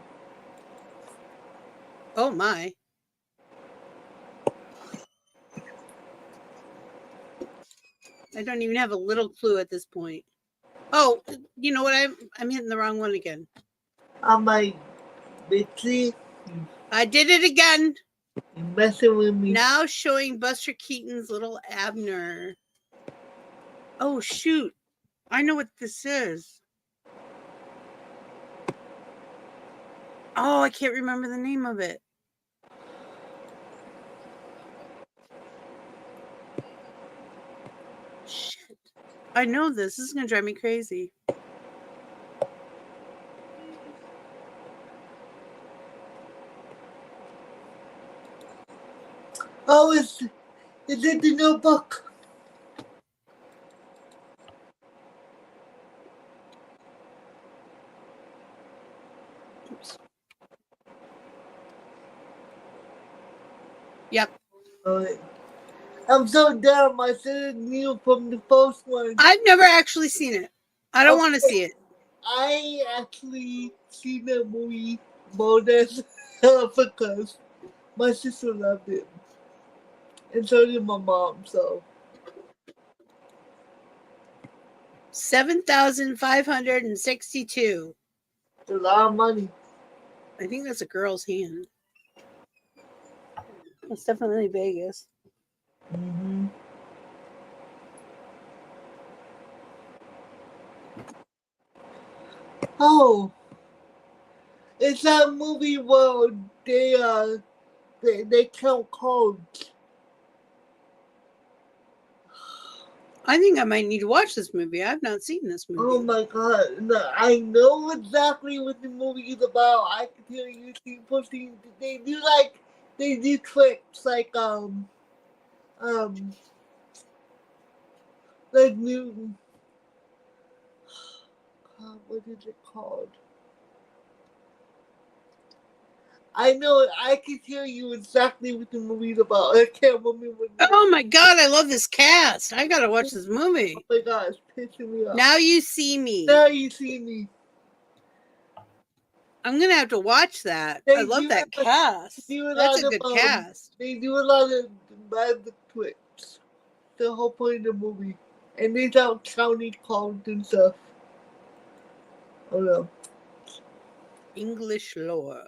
Oh my. I don't even have a little clue at this point. Oh, you know what? I'm hitting the wrong one again. I'm like, Bitsy, I did it again. you're messing with me. Now showing Buster Keaton's Little Abner. Oh shoot. I know what this is. Oh, I can't remember the name of it. Shit. I know this. This is going to drive me crazy. Oh, is it the Notebook? Oops. Yep. I'm so dumb. I said it knew from the first one. I've never actually seen it. I don't want to see it. I actually seen that movie more than because my sister loved it. And so did my mom, so. 7,562. It's a lot of money. I think that's a girl's hand. It's definitely Vegas. Mm-hmm. Oh, it's that movie where they count codes. I think I might need to watch this movie. I've not seen this movie. Oh my god! No, I know exactly what the movie is about. I can hear you people see they do tricks like like Newton. God, what is it called? I know. I can tell you exactly what the movie's about. I can't remember. Oh my god! I love this cast. I gotta watch this movie. Oh my god, it's pissing me off. Now You See Me. Now You See Me. I'm gonna have to watch that. I love that cast. That's a good cast. They do a lot of magic tricks. The whole point of the movie, and they don't county codes and stuff. Oh no. English lore.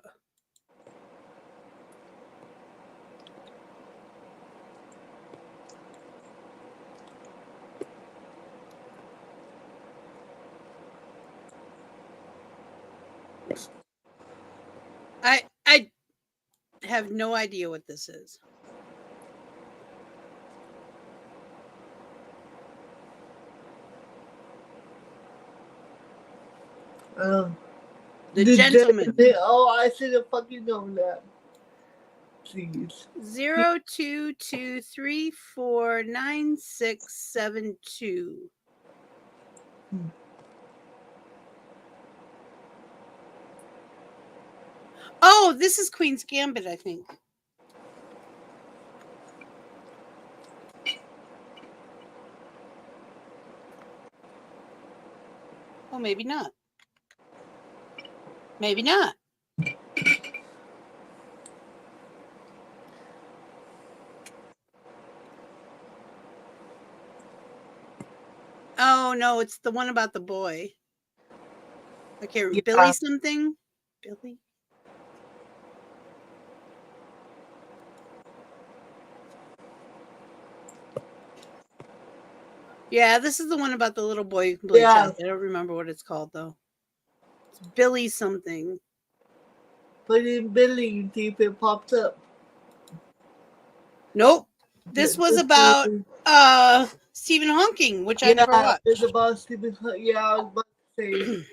I have no idea what this is. The Gentleman. I should have fucking known that. Please. 022349672. Oh, this is Queen's Gambit, I think. Oh, maybe not. Maybe not. Oh, no, it's the one about the boy. I can't remember. Billy something? Billy? Yeah, this is the one about the little boy who plays chess. I don't remember what it's called, though. It's Billy something. Put in Billy and see if it pops up. Nope. This was about Stephen Hawking, which I never watched. It's about Stephen Hawking. Yeah, I was about to say.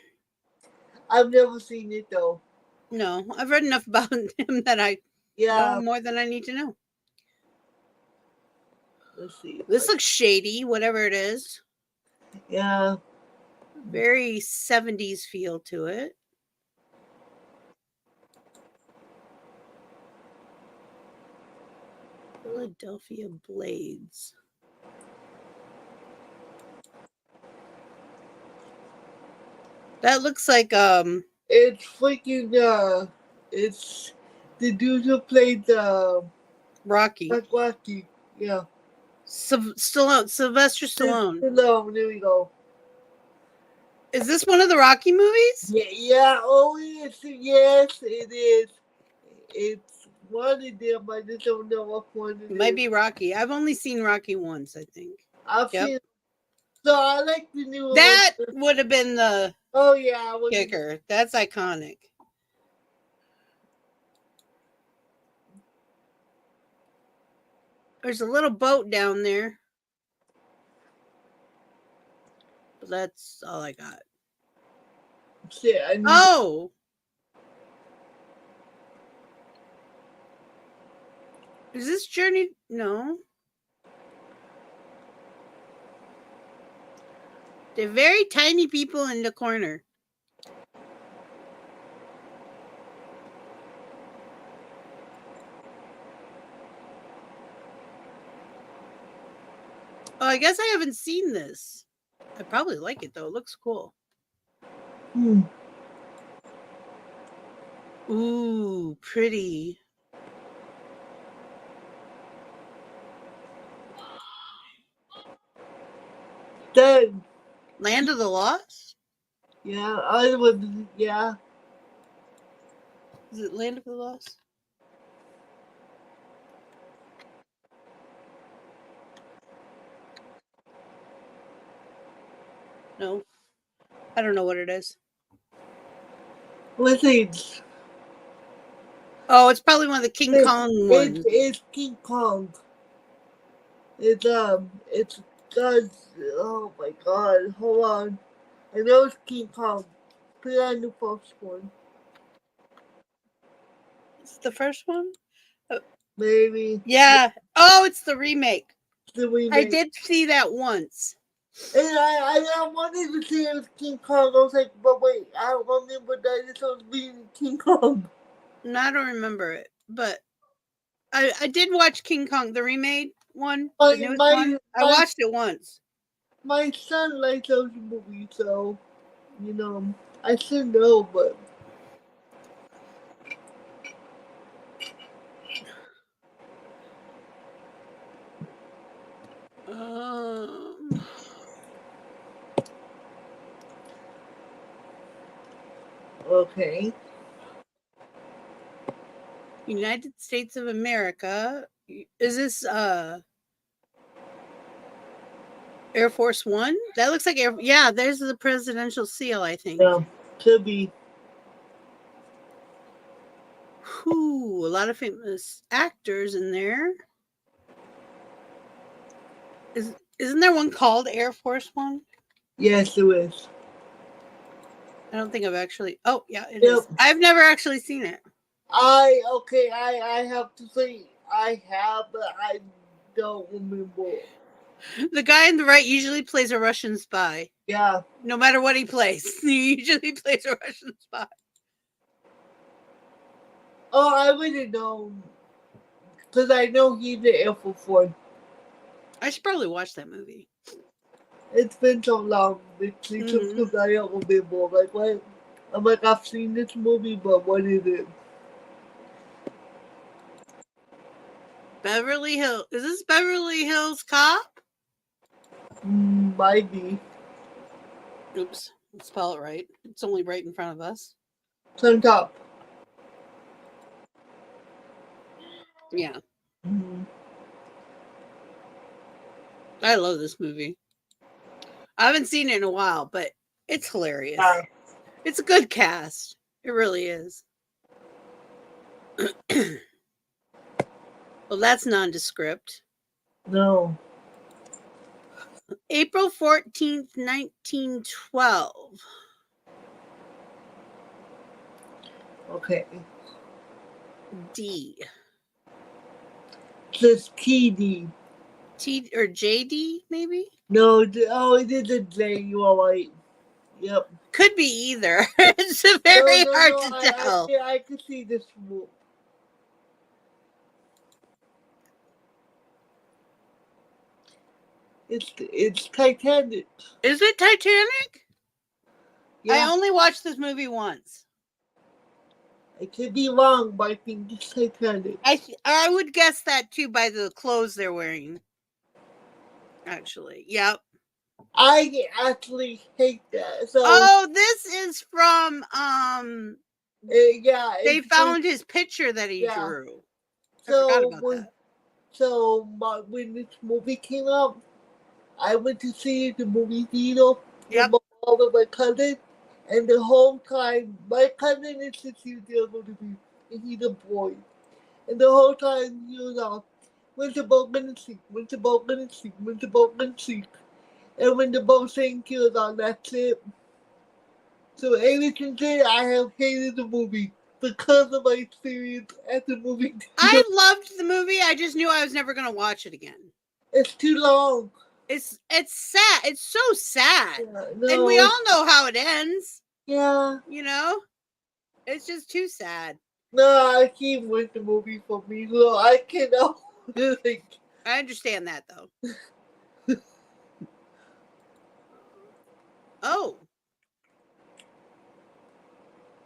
I've never seen it, though. No, I've read enough about him that I know more than I need to know. Let's see. This looks shady, whatever it is. Yeah. Very 70s feel to it. Philadelphia Blades. That looks like it's freaking it's the dude who played Rocky. Rocky, yeah. Stallone, Sylvester Stallone. Stallone, there we go. Is this one of the Rocky movies? Yeah. Oh, yes, it is. It's one of them. I just don't know what one it might be Rocky. I've only seen Rocky once, I think. I've seen. So I like the new. That would have been the. Oh yeah, kicker. That's iconic. There's a little boat down there. But that's all I got. Oh! Is this Journey? No. They're very tiny people in the corner. Oh, I guess I haven't seen this. I probably like it, though. It looks cool. Ooh, pretty. Done. Land of the Lost? Yeah, I would. Yeah. Is it Land of the Lost? No. I don't know what it is. What's it? Oh, it's probably one of the King Kong ones. It's King Kong. It's oh my god, hold on. I know it's King Kong. Put it on the first one. It's the first one? Maybe. Yeah. Oh, it's the remake. The remake. I did see that once. And I wanted to see it was King Kong. I was like, but wait, I don't remember that this was being King Kong. No, I don't remember it, but I did watch King Kong, the remade one. I watched it once. My son likes those movies, so, you know, I should know, but. Okay. United States of America. Is this Air Force One? That looks like yeah, there's the presidential seal, I think. Yeah, could be. Whew, a lot of famous actors in there. Isn't there one called Air Force One? Yes, there is. I don't think I've actually. Oh, yeah, it is. I've never actually seen it. I have to say I have, but I don't remember. The guy on the right usually plays a Russian spy. Yeah. No matter what he plays, he usually plays a Russian spy. Oh, I wouldn't know. Because I know he's the Air Force One. I should probably watch that movie. It's been so long. It's because I don't remember. Like, what? I'm like, I've seen this movie, but what is it? Beverly Hills. Is this Beverly Hills Cop? Might be. Oops. Let's spell it right. It's only right in front of us. It's on top. Yeah. Mm-hmm. I love this movie. I haven't seen it in a while, but it's hilarious. Yeah. It's a good cast. It really is. Well, that's nondescript. No. April 14th, 1912. Okay. D. Just KD. T or JD, maybe? No, it is a J. You are right. Yep. Could be either. It's very hard to tell. I could see this move. It's Titanic. Is it Titanic? Yeah. I only watched this movie once. I could be wrong, but I think it's Titanic. I would guess that too by the clothes they're wearing. Actually, yep. I actually hate that. So, this is from yeah. They found his picture that he drew. I forgot about that. So when this movie came out, I went to see the movie theater with my cousin, and the whole time my cousin is 6 years older than me, and he's a boy, and the whole time he was like, "When's the boat gonna sink? When's the boat gonna sink? When's the boat gonna sink?" And when the boat sank, he was on that ship. So ever since then, I have hated the movie because of my experience at the movie theater. I loved the movie. I just knew I was never gonna watch it again. It's too long. It's sad. It's so sad. Yeah, and we all know how it ends. Yeah. You know? It's just too sad. No, I can't watch the movie for me, so I cannot. I understand that, though. Oh.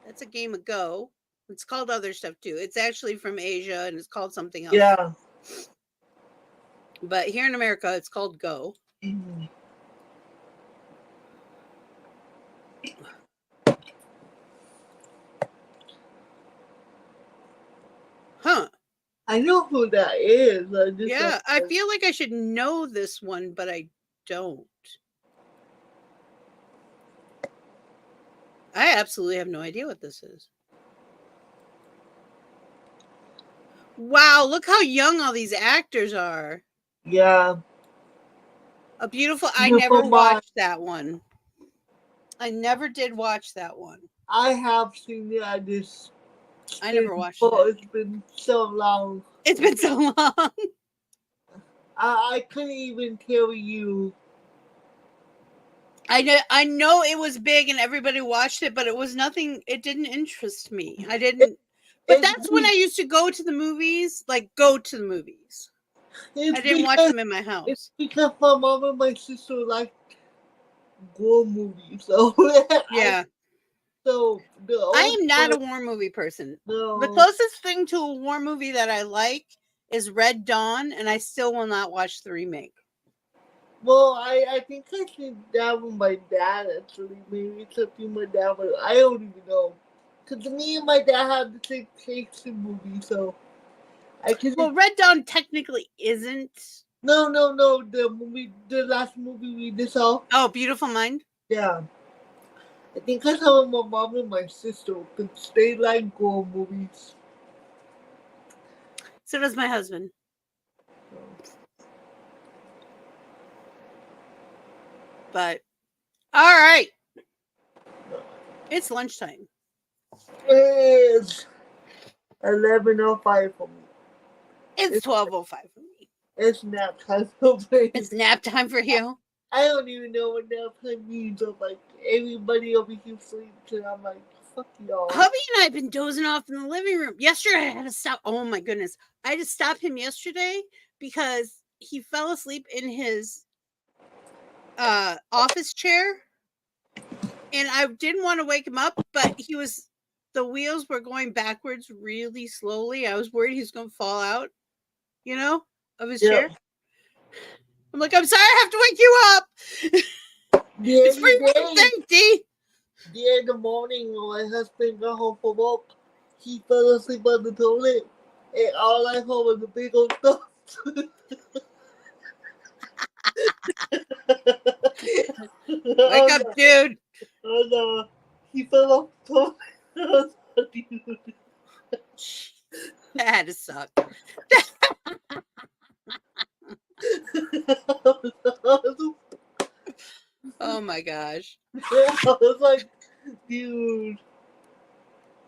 That's a game of Go. It's called other stuff, too. It's actually from Asia, and it's called something else. Yeah. But here in America, it's called Go. Mm-hmm. Huh. I know who that is. I feel like I should know this one, but I don't. I absolutely have no idea what this is. Wow, look how young all these actors are. Yeah. A beautiful. I never watched that one. I never did watch that one. I have seen it. I never watched it. It's been so long. It's been so long. I couldn't even tell you. I know it was big and everybody watched it, but it was nothing. It didn't interest me. I didn't. But that's when I used to go to the movies. Like go to the movies. I didn't watch them in my house. It's because my mom and my sister liked war movies. So yeah. I am not a war movie person. No. The closest thing to a war movie that I like is Red Dawn, and I still will not watch the remake. Well, I think I seen that with my dad, actually. Maybe something my dad, but I don't even know. Because me and my dad have the same taste in movies, so I can. Well, Red Dawn technically isn't. No. The last movie we just saw. Oh, Beautiful Mind? Yeah. I think I saw my mom and my sister because they like gore movies. So does my husband. But, all right. It's lunchtime. It's 11:05 for me. It's 12:05 for me. It's nap time for me. It's nap time for you. I don't even know what downtime means. I'm like, everybody over here sleeps, and I'm like, fuck y'all. Hubby and I have been dozing off in the living room. Yesterday, I had to stop. Oh my goodness. I had to stop him yesterday because he fell asleep in his office chair. And I didn't want to wake him up, but the wheels were going backwards really slowly. I was worried he was going to fall out, of his chair. I'm like, I'm sorry, I have to wake you up. It's for your safety. Yeah, in the morning when my husband got home from work, he fell asleep on the toilet, and all I heard was a big old stuff. Wake up, dude. Oh no, he fell off the toilet. That had to suck. Oh my gosh. I was like, dude.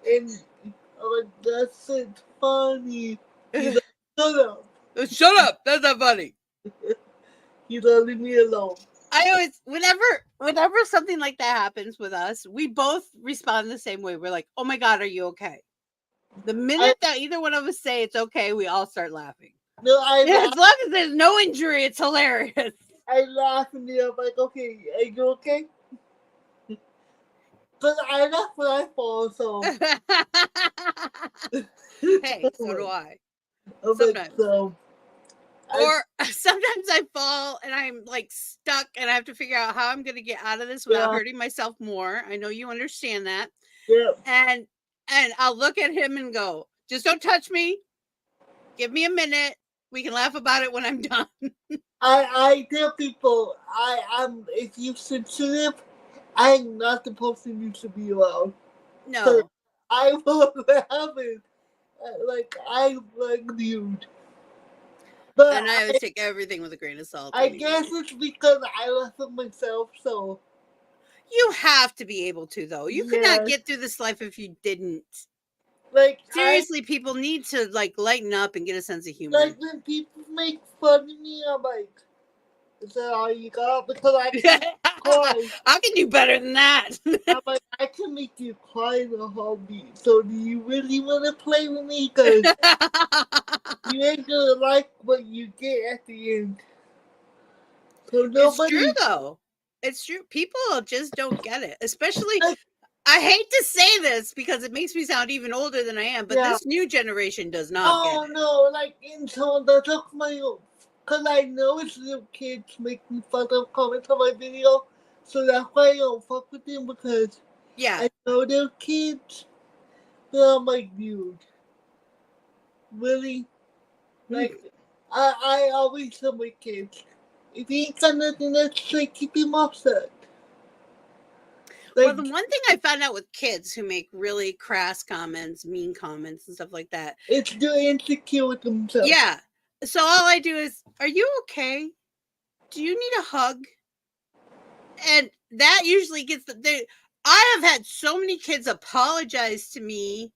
And I'm like, that's it funny. He's like, shut up. Shut up. That's not funny. He's letting me alone. I always, whenever something like that happens with us, we both respond the same way. We're like, oh my God, are you okay? The minute that either one of us say it's okay, we all start laughing. No, as long as there's no injury, it's hilarious. I laugh and I'm like, okay, are you okay? But I laugh when I fall, so. Hey, so do I. Sometimes. Or sometimes I fall and I'm like stuck and I have to figure out how I'm going to get out of this without hurting myself more. I know you understand that. Yeah. And I'll look at him and go, just don't touch me. Give me a minute. We can laugh about it when I'm done. I tell people, if you're sensitive, I'm not the person you should be around. No. I will have it. I'm like dude. But and I always take everything with a grain of salt. I guess it's because I laugh at myself, so. You have to be able to, though. You could not get through this life if you didn't. Like, seriously, people need to lighten up and get a sense of humor. Like when people make fun of me, I'm like, is that all you got? Because I can cry. I can do better than that. I'm like, I can make you cry in a heartbeat. So do you really want to play with me? Because you ain't gonna like what you get at the end. So it's true, though. It's true. People just don't get it. Especially, I hate to say this because it makes me sound even older than I am, but this new generation does not get it. Oh, no. Like, in someone that took my own. Because I know it's little kids making fun of comments on my video. So that's why I don't fuck with them because I know they're kids. But I'm like, dude. Really? Like, I always tell my kids, if you ain't got nothing to say, keep your mouth shut. Well, the one thing I found out with kids who make really crass comments, mean comments, and stuff like that. It's they're insecure with themselves. Yeah. So all I do is, are you okay? Do you need a hug? And that usually gets I have had so many kids apologize to me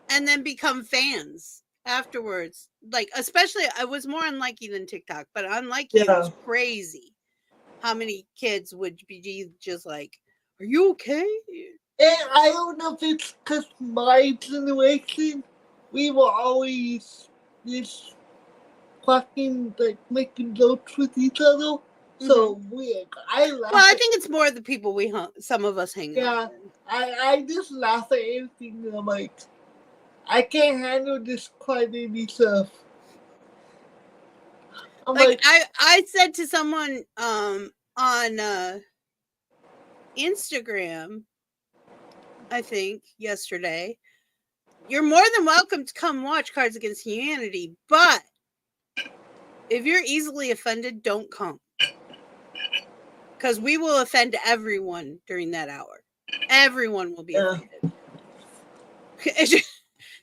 and then become fans afterwards. Like, especially, I was more unlucky than TikTok, but unlike you, it's crazy how many kids would be just like, are you okay? And I don't know if it's because my generation, we were always just fucking making jokes with each other. So I laugh. Well, I think it's more the people some of us hang out with. I just laugh at everything. I'm like, I can't handle this crybaby stuff. I said to someone on Instagram, I think yesterday, you're more than welcome to come watch Cards Against Humanity, but if you're easily offended, don't come. Because we will offend everyone during that hour. Everyone will be offended.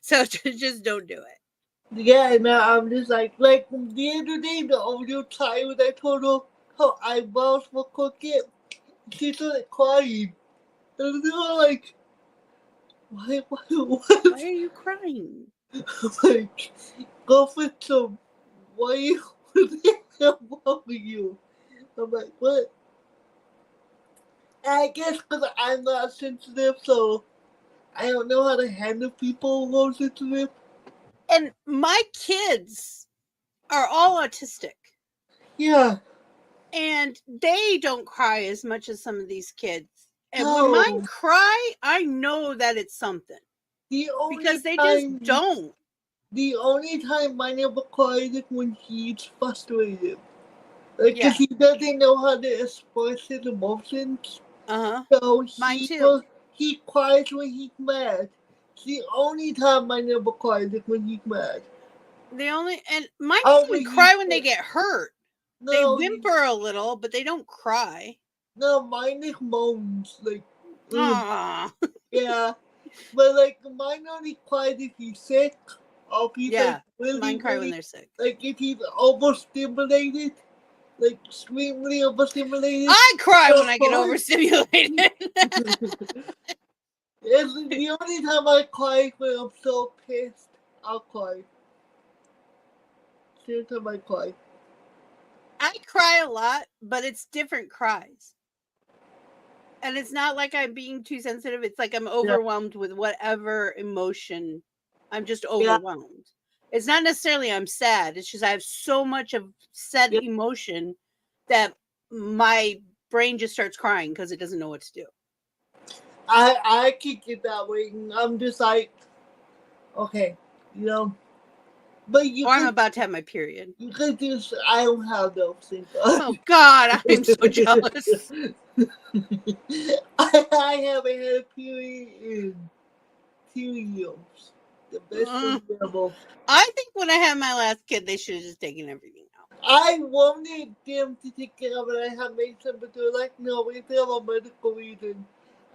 So just don't do it. Yeah, no, I'm just like the other day, the audio time when I told her her eyebrows were crooked, she started crying. And they were like, why are you crying? I'm like, go for some. Why the hell wrong with you? I'm like, what? I guess because I'm not sensitive, so I don't know how to handle people who are sensitive. And my kids are all autistic. Yeah. And they don't cry as much as some of these kids. And No. when mine cry, I know that it's something. Because they just don't. The only time mine ever cries is when he's frustrated. Like, because he doesn't know how to express his emotions. So mine too. He cries when he's mad. It's the only time I never cries is when he's mad. And mine even cry when they get hurt. No, they whimper a little, but they don't cry. No, mine is moans. Like, yeah. But like, mine only cries if he's sick. Or if he's like really, mine cry when they're sick. Like if he's overstimulated. Like extremely overstimulated. I cry when I get overstimulated. It's the only time I cry when I'm so pissed. I'll cry. The only time I cry. I cry a lot, but it's different cries. And it's not like I'm being too sensitive. It's like I'm overwhelmed with whatever emotion. I'm just overwhelmed. It's not necessarily I'm sad. It's just I have so much of sad emotion that my brain just starts crying because it doesn't know what to do. I can get that way. I'm just like, okay, you know. But I'm about to have my period. You could just, I don't have those things. Oh God, I'm so jealous. I haven't had a period in 2 years. The best thing ever. I think when I had my last kid, they should have just taken everything out. I wanted them to take care of it. I have made some, but they're like, no, we have a medical reason.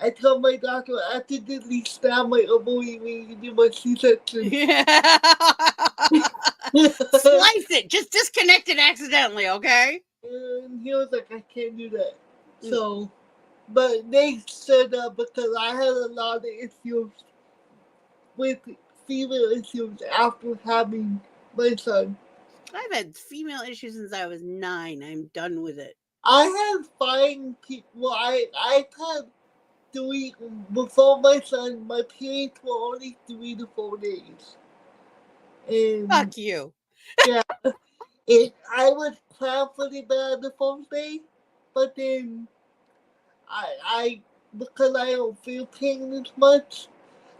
I told my doctor I accidentally stabbed my ovary when you do my C-section. Slice it. Just disconnect it accidentally, okay? And he was like, I can't do that. So, but they said that because I had a lot of issues with female issues after having my son. I've had female issues since I was 9. I'm done with it. I have fine people. I've had 3 before my son. My periods were only 3 to 4 days. And fuck you. Yeah, I would cramp pretty bad the first day, but then I because I don't feel pain as much.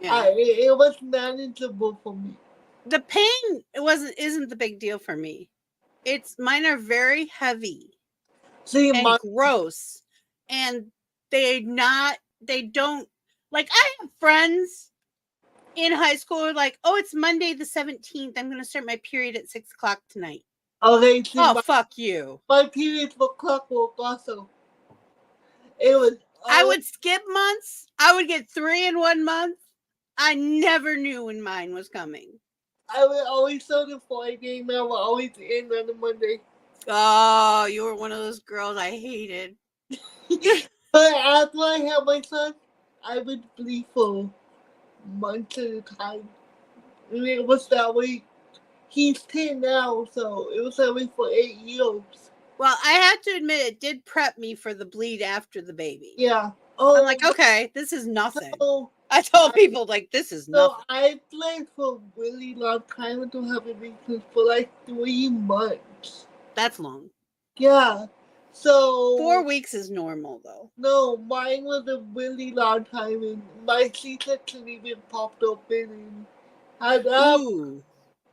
It was manageable for me. The pain isn't the big deal for me. Mine are very heavy and gross, and they don't like. I have friends in high school who are like, oh, it's Monday the 17th. I'm gonna start my period at 6 o'clock tonight. Okay, fuck you. My periods were clockwork also. It was. I would skip months. I would get 3 in 1 month. I never knew when mine was coming. I would always start a Friday, and I would always end on a Monday. Oh, you were one of those girls I hated. But after I had my son, I would bleed for months at a time. And it was that way. He's 10 now, so it was that way for 8 years. Well, I have to admit, it did prep me for the bleed after the baby. Yeah. I'm like, okay, this is nothing. So, I told people, like, this is nothing. So I played for a really long time and don't have anything for like 3 months. That's long. Yeah. So 4 weeks is normal, though. No, mine was a really long time, and my C-section even popped open and had Ooh.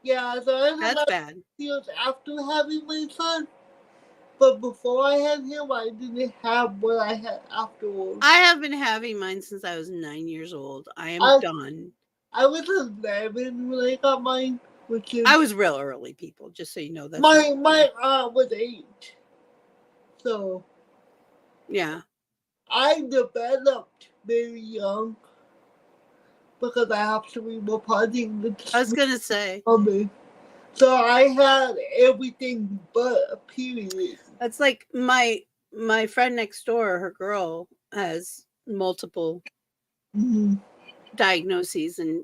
Yeah, so I had that's bad. Feels after having my son, but before I had him, I didn't have what I had afterwards. I have been having mine since I was 9 years old. I am done. I was 11 when I got mine, which is I was real early, people. Just so you know that. My aunt was 8, so yeah, I developed very young. Because I have cerebral palsy. I was gonna say. So I had everything but a period. That's like my friend next door, her girl has multiple diagnoses and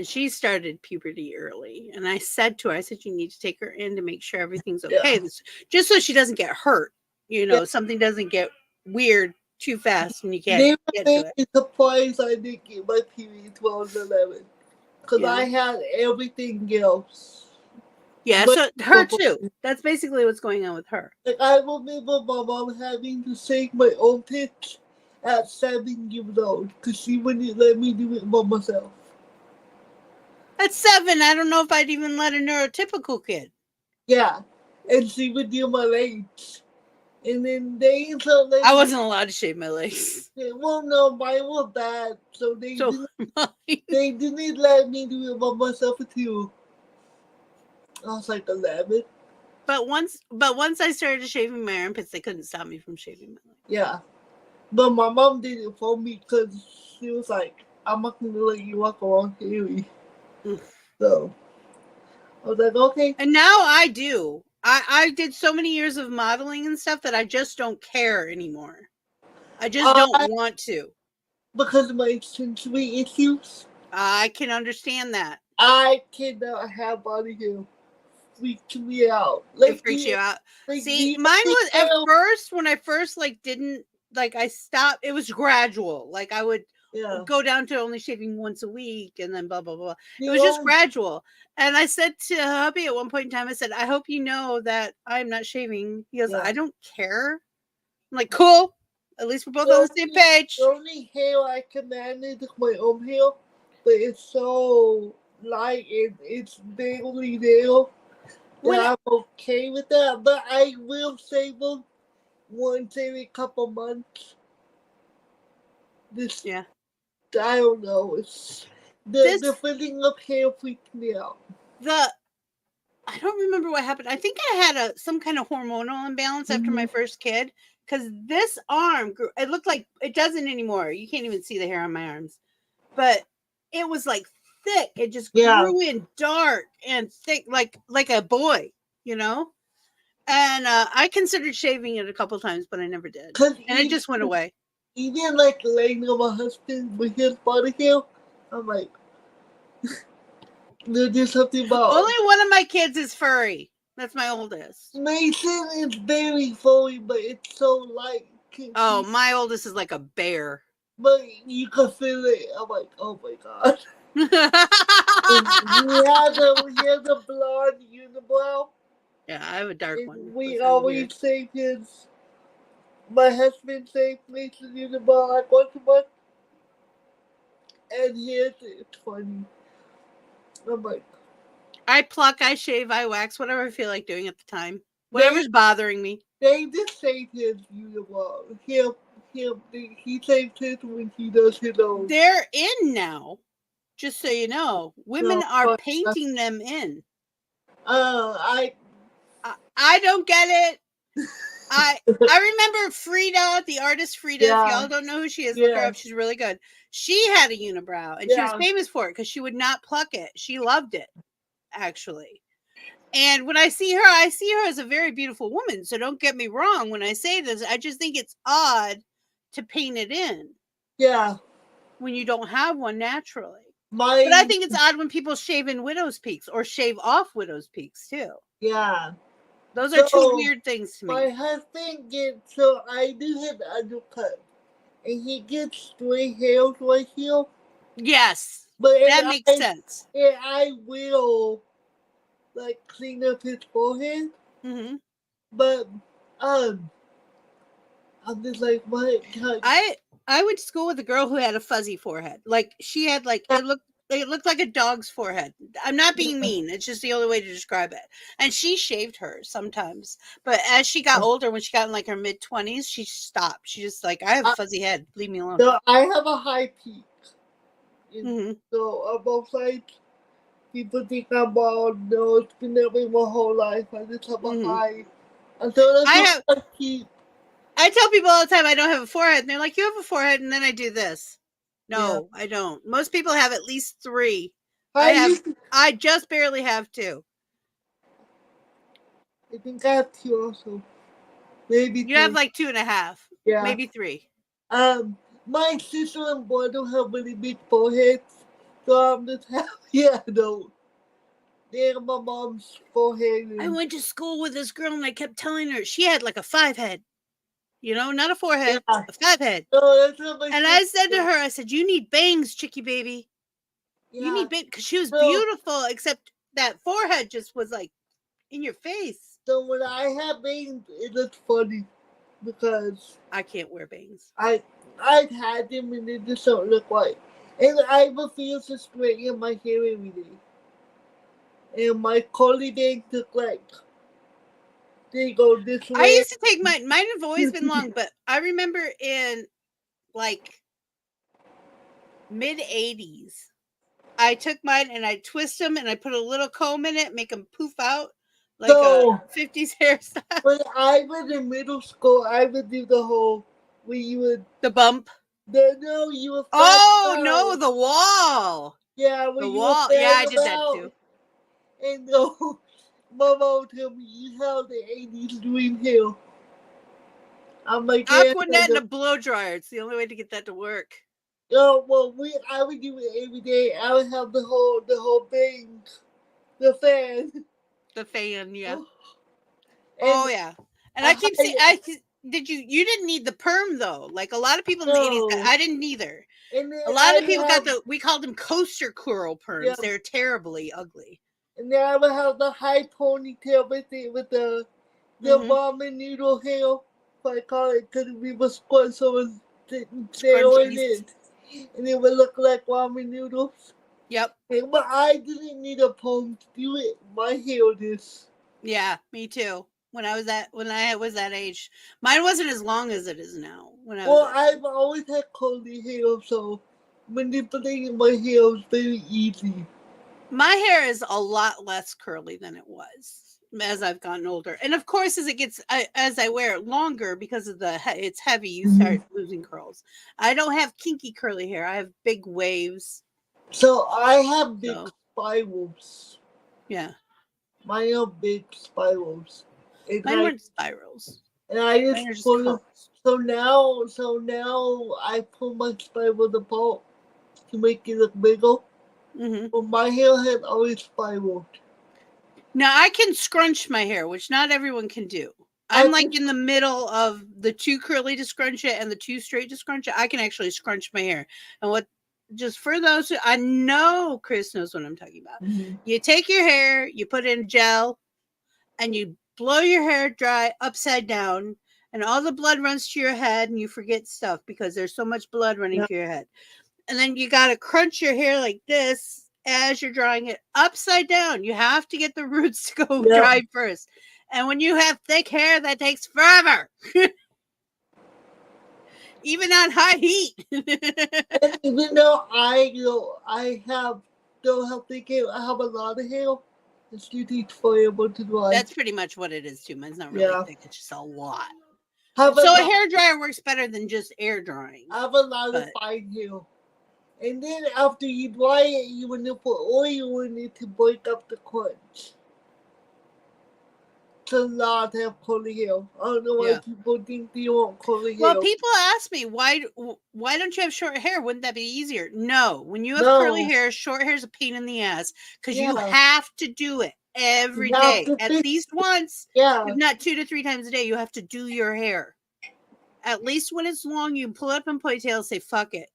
she started puberty early. And I said to her, you need to take her in to make sure everything's okay. Just so she doesn't get hurt. You know, something doesn't get weird too fast and you They can't were get to it. surprised I didn't get my period 12 and 11. Because I had everything else. Yeah, But- so her too. That's basically what's going on with her. Like, I remember my mom having to shave my own tits at 7 years old because she wouldn't let me do it by myself. At 7, I don't know if I'd even let a neurotypical kid. Yeah, and she would do my legs. And then they I wasn't allowed to shave my legs. Well, no, mine were bad, so they So didn't let me do it by myself too. I was like 11. But once I started shaving my armpits, they couldn't stop me from shaving my legs. Yeah, but my mom did it for me because she was like, "I'm not gonna let you walk around hairy." So I was like, "Okay." And now I do. I did so many years of modeling and stuff that I just don't care anymore. I just don't want to. Because of my sensory issues. I can understand that. I cannot have body hair. Freaks me out. It freaks you out. See, mine was at first when I first didn't I stopped. It was gradual. Like I would go down to only shaving once a week, and then blah blah blah. It was just gradual. And I said to hubby at one point in time, I said, "I hope you know that I'm not shaving." He goes, "I don't care." I'm like, "Cool. At least we're both on the same page." The only hair I can manage is my own hair, but it's so light and it's barely there. I'm okay with that, but I will shave them once every couple months. I don't know. It's the feeling of hair freaks me out. I don't remember what happened. I think I had some kind of hormonal imbalance after my first kid, because this arm grew. It looked like it doesn't anymore. You can't even see the hair on my arms, but it was like thick. It just grew in dark and thick, like a boy, you know. And I considered shaving it a couple times, but I never did, and it just went away. Even laying on my husband with his body hair, I'm like, there's something about. Only one of my kids is furry. That's my oldest. Mason is very furry, but it's so light. Oh, my oldest is like a bear. But you can feel it. I'm like, oh my god. he has a blonde unibrow. Yeah, I have a dark one. We always save his. My husband saved Mason unibrow once a month. And his is funny. I'm like, I pluck, I shave, I wax, whatever I feel like doing at the time. Whatever's bothering me. They just save his unibrow. He saves his when he does his own. They're in now. Just so you know, women are painting them in. I don't get it. I remember Frida, the artist Frida. If y'all don't know who she is, look her up. She's really good. She had a unibrow, and she was famous for it because she would not pluck it. She loved it, actually. And when I see her as a very beautiful woman. So don't get me wrong when I say this. I just think it's odd to paint it in. Yeah. When you don't have one naturally. But I think it's odd when people shave in widow's peaks or shave off widow's peaks too. Yeah. Those are two weird things to me. My husband I do his undercut. And he gets straight hairs right here. Yes. But that makes sense. And I will clean up his forehead. Mm-hmm. But I'm just like, my God. I went to school with a girl who had a fuzzy forehead. Like she had it looked like a dog's forehead. I'm not being mean. It's just the only way to describe it. And she shaved hers sometimes. But as she got older, when she got in her mid-20s, she stopped. She just I have a fuzzy head. Leave me alone. So I have a high peak. So on both sides, people think I'm bald. No, it's been that way my whole life. I just have a high. I tell people all the time I don't have a forehead. And they're like, you have a forehead. And then I do this. No, I don't. Most people have at least 3. I just barely have 2. I think I have 2 also. Maybe you 3. Have 2.5. Yeah. Maybe 3. My sister and boy don't have really big foreheads. So I'm just happy I don't. They're my mom's forehead. I went to school with this girl and I kept telling her she had a 5 head. You know, not a forehead, Yeah. a fat head. No, that's what my And I sister said to her, I said, you need bangs, chickie baby. Yeah. You need bangs. Because she was So- beautiful, except that forehead just was like in your face. So when I have bangs, it looks funny because I can't wear bangs. I've had them and they just don't look right. And I refuse to straighten my hair every day. And my curly bangs look like they go this way. I used to take mine have always been long, but I remember in like mid-80s, I took mine and I twist them and I put a little comb in it, make them poof out like a 50s hairstyle. When I was in middle school, I would do the whole where you would the bump. No, you would. Oh no, the wall. Yeah, the wall. Yeah, I did that too. And no, Mama would tell me you have the 80s dream hair. I'm like, Aquanet and a blow dryer. It's the only way to get that to work. Oh well, I would do it every day. I would have the whole thing, the fan. The fan, yeah. Oh yeah. And I keep saying, you didn't need the perm though. Like a lot of people in the 80s, I didn't either. A lot of people got we called them coaster curl perms. Yeah. They're terribly ugly. And then I would have the high ponytail with the ramen noodle hair. I call it because we were squat someone throwing it. And it would look like ramen noodles. Yep. But I didn't need a perm to do it. My hair did. Yeah, me too. When I was that age, mine wasn't as long as it is now. I've always had curly hair, so manipulating my hair is very easy. My hair is a lot less curly than it was as I've gotten older, and of course, as I wear it longer because of it's heavy, you start losing curls. I don't have kinky curly hair. I have big waves. So I have big spirals. Yeah. Mine are big spirals. Mine weren't spirals. And I just pull them. So now I pull my spirals apart to make it look bigger. But my hair has always spiraled. Now I can scrunch my hair, which not everyone can do. I'm like in the middle of the too curly to scrunch it and the too straight to scrunch it. I can actually scrunch my hair. And just for those who, I know Kris knows what I'm talking about. You take your hair, you put in gel, and you blow your hair dry upside down, and all the blood runs to your head, and you forget stuff because there's so much blood running to your head. And then you got to crunch your hair like this as you're drying it upside down. You have to get the roots to go dry first. And when you have thick hair, that takes forever. Even on high heat. And even though I don't have thick hair, I have a lot of hair. It's usually forever to dry. That's pretty much what it is too. Mine's not really thick. It's just a lot. So a hair dryer works better than just air drying. I have a lot of fine hair. And then after you dry it, you want to put oil in it to break up the crunch. It's a lot to have curly hair. I don't know why people think they want curly hair. Well, people ask me, why don't you have short hair? Wouldn't that be easier? No. When you have curly hair, short hair is a pain in the ass because you have to do it every day. At least once, if not 2 to 3 times a day, you have to do your hair. At least when it's long, you can pull it up in ponytail and say, fuck it.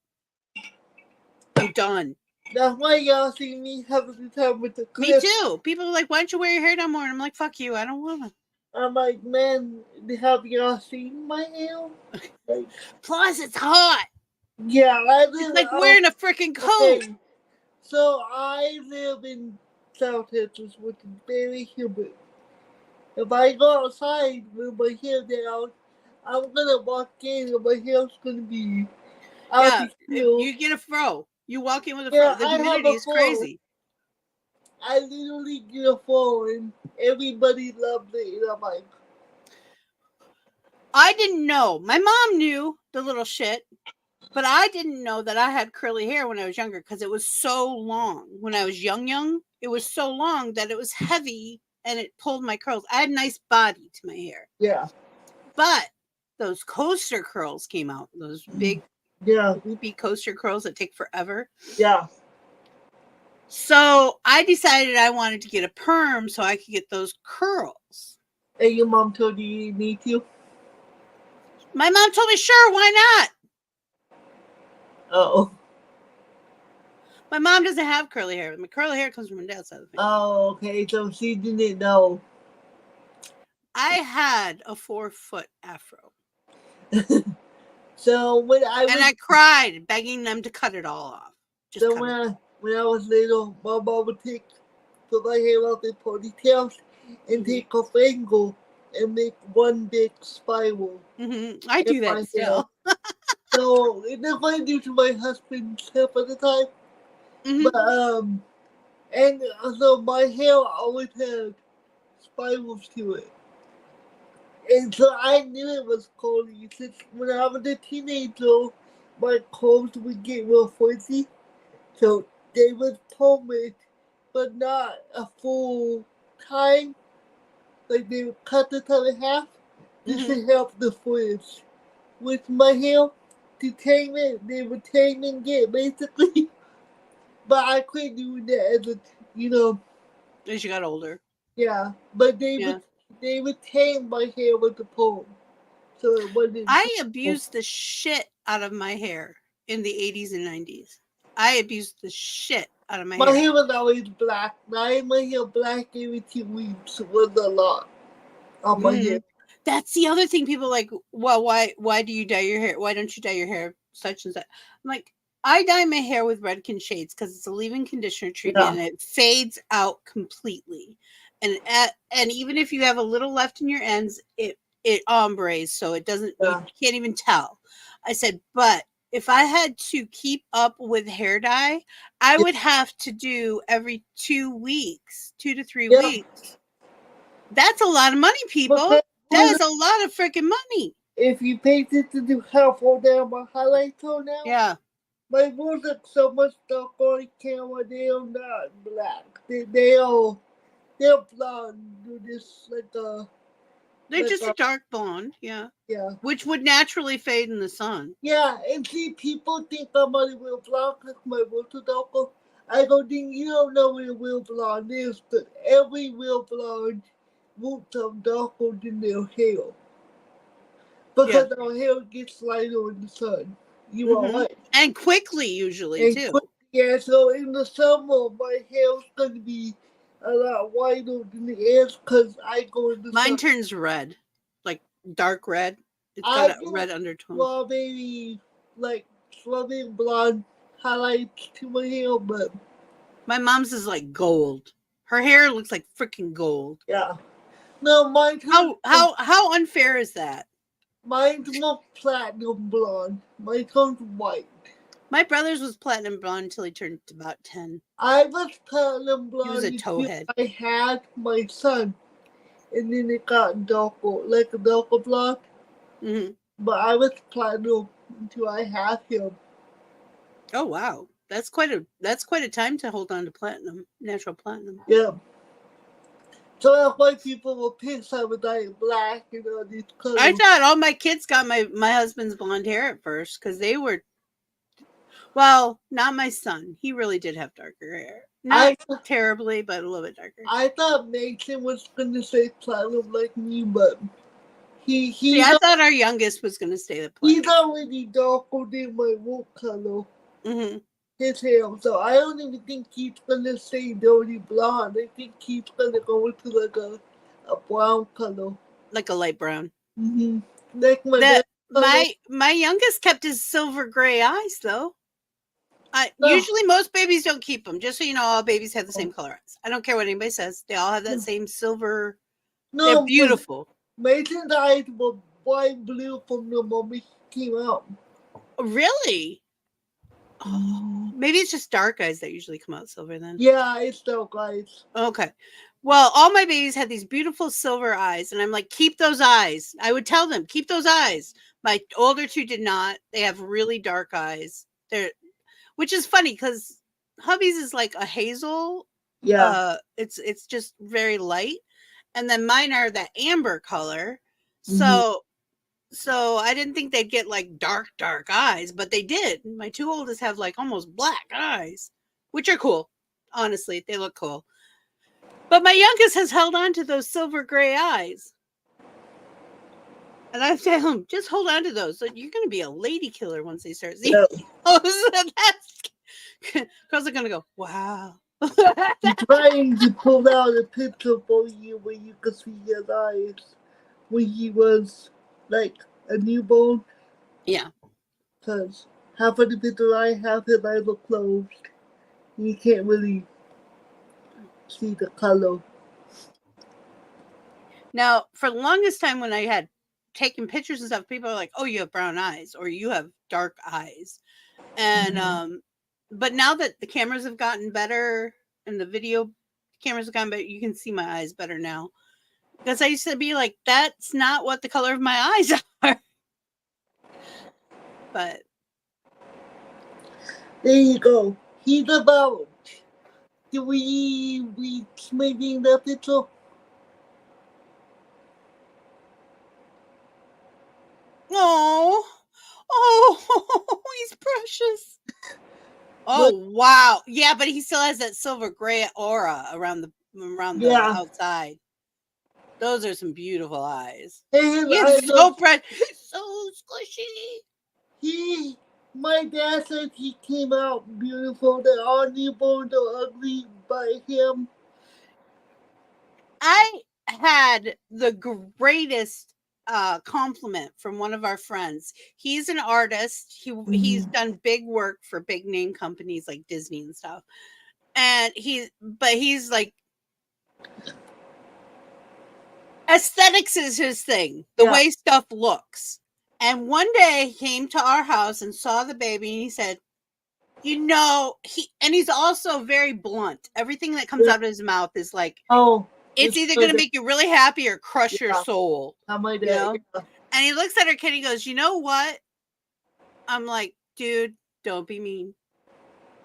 I'm done. That's why y'all see me having the time with the clip. Me too. People are like, why don't you wear your hair down more? And I'm like, fuck you. I don't want to. I'm like, man, have y'all seen my hair? Like, plus, it's hot. Yeah. It's like wearing a freaking coat. Okay. So I live in South Texas, which is very humid. If I go outside with my hair down, I'm going to walk in and my hair's going to be out. You get a fro. You walk in with a fro. The humidity is crazy. I literally get a fro and everybody loved it. And I'm like, I didn't know. My mom knew the little shit, but I didn't know that I had curly hair when I was younger because it was so long. When I was young, it was so long that it was heavy and it pulled my curls. I had a nice body to my hair. Yeah. But those coaster curls came out. Those big, loopy coaster curls that take forever. Yeah. So I decided I wanted to get a perm so I could get those curls. And your mom told you you need to? My mom told me, sure, why not? Oh. My mom doesn't have curly hair. My curly hair comes from my dad's side of the family. Oh, okay. So she didn't know. I had a 4-foot afro. So when I cried, begging them to cut it all off. So when I was little, my mom would put my hair up in ponytails and take a angle and make one big spiral. I do that still. So it's not what I do to my husband's hair at the time. But and so my hair always had spirals to it. And so I knew it was curly. Since when I was a teenager, my curls would get real frizzy. So they would comb it, but not a full time. Like they would cut the top in half just to help the frizz. With my hair, to tame it, they would tame and get basically. But I quit doing that as you got older. Yeah, but they would tame my hair with the comb. So it wasn't. I abused the shit out of my hair in the 80s and 90s. I abused the shit out of my hair. My hair was always black. I had my hair black every 2 weeks. It was a lot on my hair. That's the other thing. People are like, well, why do you dye your hair? Why don't you dye your hair such and such? I'm like, I dye my hair with Redken shades because it's a leave-in conditioner treatment and it fades out completely. And even if you have a little left in your ends, it ombres, so it doesn't. You can't even tell. I said, but if I had to keep up with hair dye, I would have to do every 2 weeks, 2 to 3 weeks. That's a lot of money, people. That is a lot of freaking money. If you pay attention to how far down my highlights are now, my bones look so much darker on camera. They are not black. They're blonde. They're just They're just a dark blonde, yeah. Which would naturally fade in the sun. Yeah, and see, people think I'm a real blonde because my bones are darker. I go, then you don't know what a real blonde is, but every real blonde roots are darker than their hair. Because our hair gets lighter in the sun. You are right. And quickly, usually, too. So in the summer, my hair's going to be a lot whiter than the is because I go in the sun. Mine turns red, like dark red. It's got a red undertone. Strawberry blonde highlights to my hair, but my mom's is like gold. Her hair looks like freaking gold. Yeah. No, mine. How unfair is that? Mine's more platinum blonde. My tone's white. My brother's was platinum blonde until he turned about 10. I was platinum blonde. He was a towhead. I had my son, and then it got darker, like a darker blonde. But I was platinum until I had him. Oh wow, that's quite a time to hold on to platinum, natural platinum. Yeah. So that's why people were pissed I was like black and all these colors. I thought all my kids got my husband's blonde hair at first because they were. Well, not my son. He really did have darker hair. Not terribly, but a little bit darker. I thought Mason was going to say platinum like me, but I thought our youngest was going to stay the platinum. He's already darker than my root color. His hair. So I don't even think he's going to stay dirty blonde. I think he's going to go into like a brown color. Like a light brown. Like my youngest kept his silver gray eyes, though. Usually most babies don't keep them. Just so you know, all babies have the same color eyes. I don't care what anybody says. They all have that same silver. They're beautiful. Mason's eyes were bright blue from the moment he came out. Really? Oh, maybe it's just dark eyes that usually come out silver then. Yeah, it's dark eyes. Okay. Well, all my babies had these beautiful silver eyes, and I'm like, keep those eyes. I would tell them, keep those eyes. My older two did not. They have really dark eyes. Which is funny because hubby's is like a hazel. Yeah. It's just very light. And then mine are that amber color. So I didn't think they'd get like dark eyes, but they did. My two oldest have like almost black eyes, which are cool. Honestly, they look cool. But my youngest has held on to those silver gray eyes. And I tell him, just hold on to those. So you're going to be a lady killer once they start seeing those. Girls are going to go, wow. I'm trying to pull out a picture for you where you can see his eyes when he was like a newborn. Yeah. Because half of the picture I have, his eyes are closed. You can't really see the color. Now, for the longest time when I had taken pictures and stuff, people are like, oh, you have brown eyes or you have dark eyes. And, but now that the cameras have gotten better and the video cameras have gotten better, you can see my eyes better now. Because I used to be like, that's not what the color of my eyes are. But there you go. He's about 3 weeks maybe in that picture. Oh, he's precious. Oh, wow. Yeah, but he still has that silver gray aura around the outside. Those are some beautiful eyes. He's so precious. So squishy. My dad said he came out beautiful. That all newborns are ugly by him. I had the greatest compliment from one of our friends. He's an artist. He's done big work for big name companies like Disney and stuff. And he's like, aesthetics is his thing, the way stuff looks. And one day he came to our house and saw the baby and he said, he's also very blunt. Everything that comes out of his mouth is like, it's either going to make you really happy or crush your soul. My dad, And he looks at her kid and he goes, you know what? I'm like, dude, don't be mean.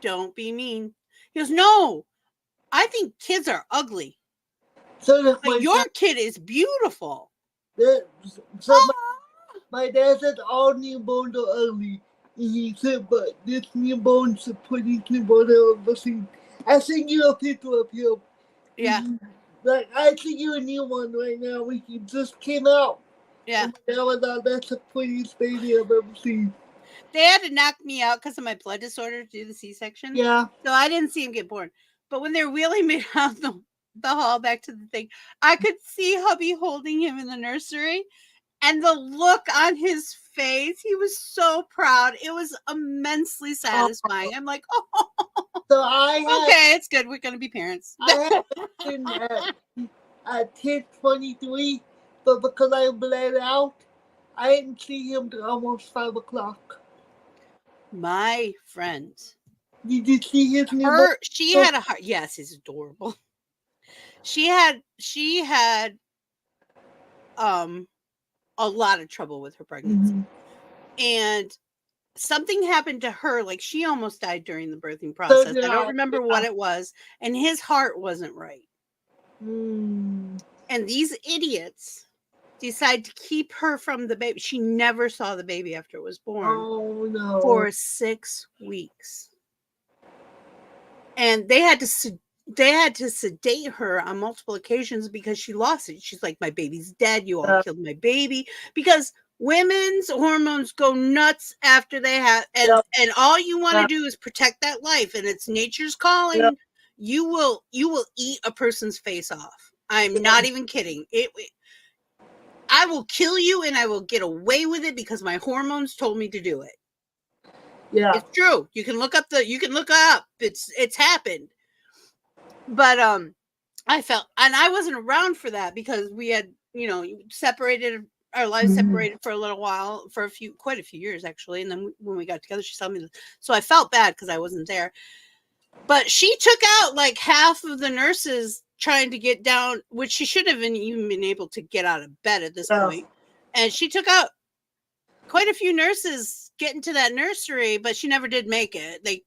Don't be mean. He goes, no, I think kids are ugly. So but your kid is beautiful. My dad said all newborns are ugly. And he said, but this newborn's the prettiest newborn I've ever seen. I sent you a picture of him. Yeah. Like, I see you a new one right now. He just came out. Yeah. That's the prettiest baby I've ever seen. They had to knock me out because of my blood disorder to do the C-section. Yeah. So I didn't see him get born. But when they were wheeling me down the hall back to the thing, I could see hubby holding him in the nursery. And the look on his face, he was so proud. It was immensely satisfying. I'm like, oh. So okay, it's good. We're going to be parents. I had been at 10:23, but because I bled out, I didn't see him till almost 5 o'clock. My friend. Did you see his She had a heart. Yes, he's adorable. She had a lot of trouble with her pregnancy. And something happened to her, like she almost died during the birthing process. I don't remember what it was, and his heart wasn't right. And these idiots decide to keep her from the baby. She never saw the baby after it was born for 6 weeks. And they had to sedate her on multiple occasions because she lost it. She's like, my baby's dead. You all killed my baby. Because women's hormones go nuts after they have, and all you want to do is protect that life, and it's nature's calling. You will eat a person's face off. I'm not even kidding. I will kill you, and I will get away with it because my hormones told me to do it. Yeah, it's true. You can look up. It's happened. But I felt, and I wasn't around for that because we had, separated. Our lives separated for a little while, for quite a few years actually, and then when we got together, she told me this. So I felt bad because I wasn't there. But she took out like half of the nurses trying to get down, which she shouldn't have even been able to get out of bed at this point. And she took out quite a few nurses getting to that nursery, but she never did make it. They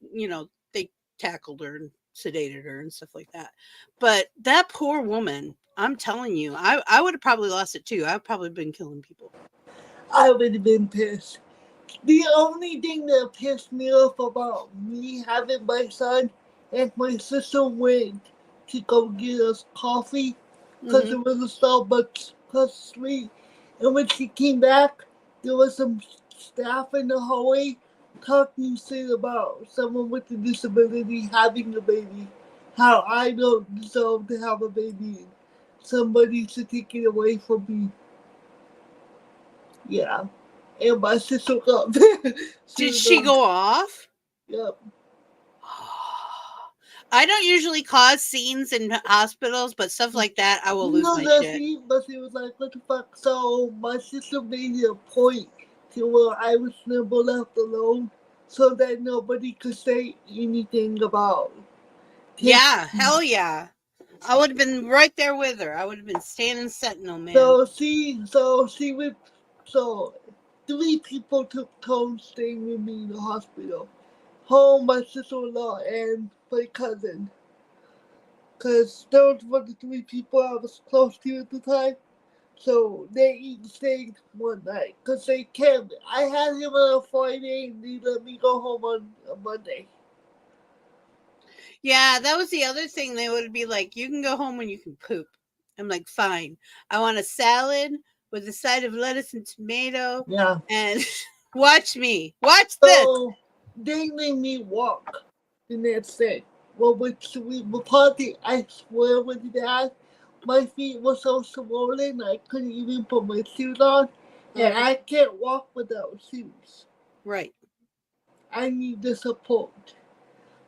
tackled her and sedated her and stuff like that. But that poor woman, I'm telling you, I would have probably lost it too. I've probably been killing people. I would have been pissed. The only thing that pissed me off about me having my son is my sister went to go get us coffee because it was a Starbucks across the street. And when she came back, there was some staff in the hallway talking shit about someone with a disability having a baby. How I don't deserve to have a baby. Somebody should take it away from me. Yeah. And my sister got Did she go off? Yep. I don't usually cause scenes in hospitals, but stuff like that, I will lose my shit. But she was like, what the fuck? So my sister made it a point to where I was never left alone so that nobody could say anything about it. Yeah, hell yeah. I would have been right there with her. I would have been standing sentinel, man. So 3 people took turns staying with me in the hospital. Home, my sister-in-law, and my cousin. Because those were the 3 people I was close to at the time. So they each stayed one night. Because they can't. I had him on a Friday and they let me go home on a Monday. Yeah, that was the other thing. They would be like, you can go home when you can poop. I'm like, fine. I want a salad with a side of lettuce and tomato. Yeah. And watch me. Watch this. They made me walk the next day. Well, which we were party, I swear with Dad, my feet were so swollen I couldn't even put my shoes on. And I can't walk without shoes. Right. I need the support.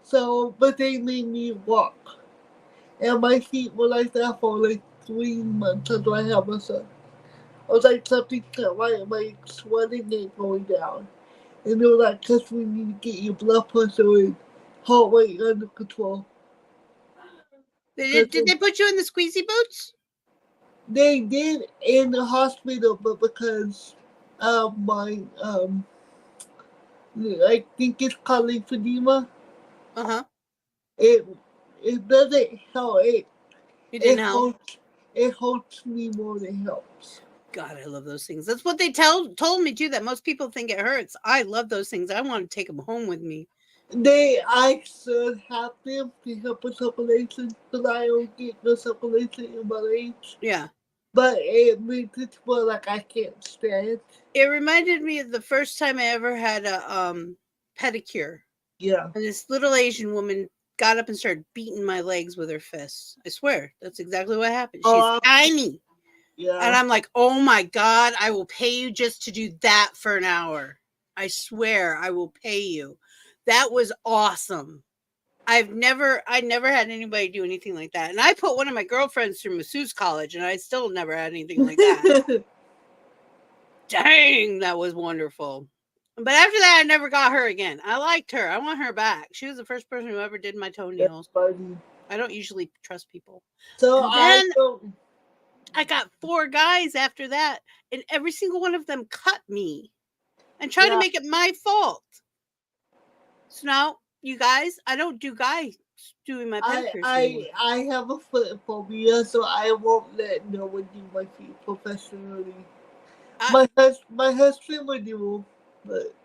So, but they made me walk. And my feet were like that for like 3 months until I had my son. I was like something my sweating and going down. And they were like, because we need to get your blood pressure and heart rate under control. Did they put you in the squeezy boots? They did in the hospital, but because of my, I think it's called lymphedema. Uh-huh. It doesn't help. It didn't help? It hurts me more than it helps. God, I love those things. That's what they told me too, that most people think it hurts. I love those things. I want to take them home with me. I should have them to help with circulation because I don't get the circulation in my legs. Yeah. But it makes it feel like I can't stand. It reminded me of the first time I ever had a pedicure. Yeah. And this little Asian woman got up and started beating my legs with her fists. I swear, that's exactly what happened. She's tiny. Yeah. And I'm like, oh my God, I will pay you just to do that for an hour. I swear I will pay you. That was awesome. I never had anybody do anything like that. And I put one of my girlfriends through masseuse college and I still never had anything like that. Dang, that was wonderful. But after that, I never got her again. I liked her. I want her back. She was the first person who ever did my toenails. I don't usually trust people. So then I got 4 guys after that, and every single one of them cut me and tried to make it my fault. So now, you guys, I don't do guys doing my pedicures anymore. I have a foot phobia, so I won't let no one do my feet professionally. My husband would do, but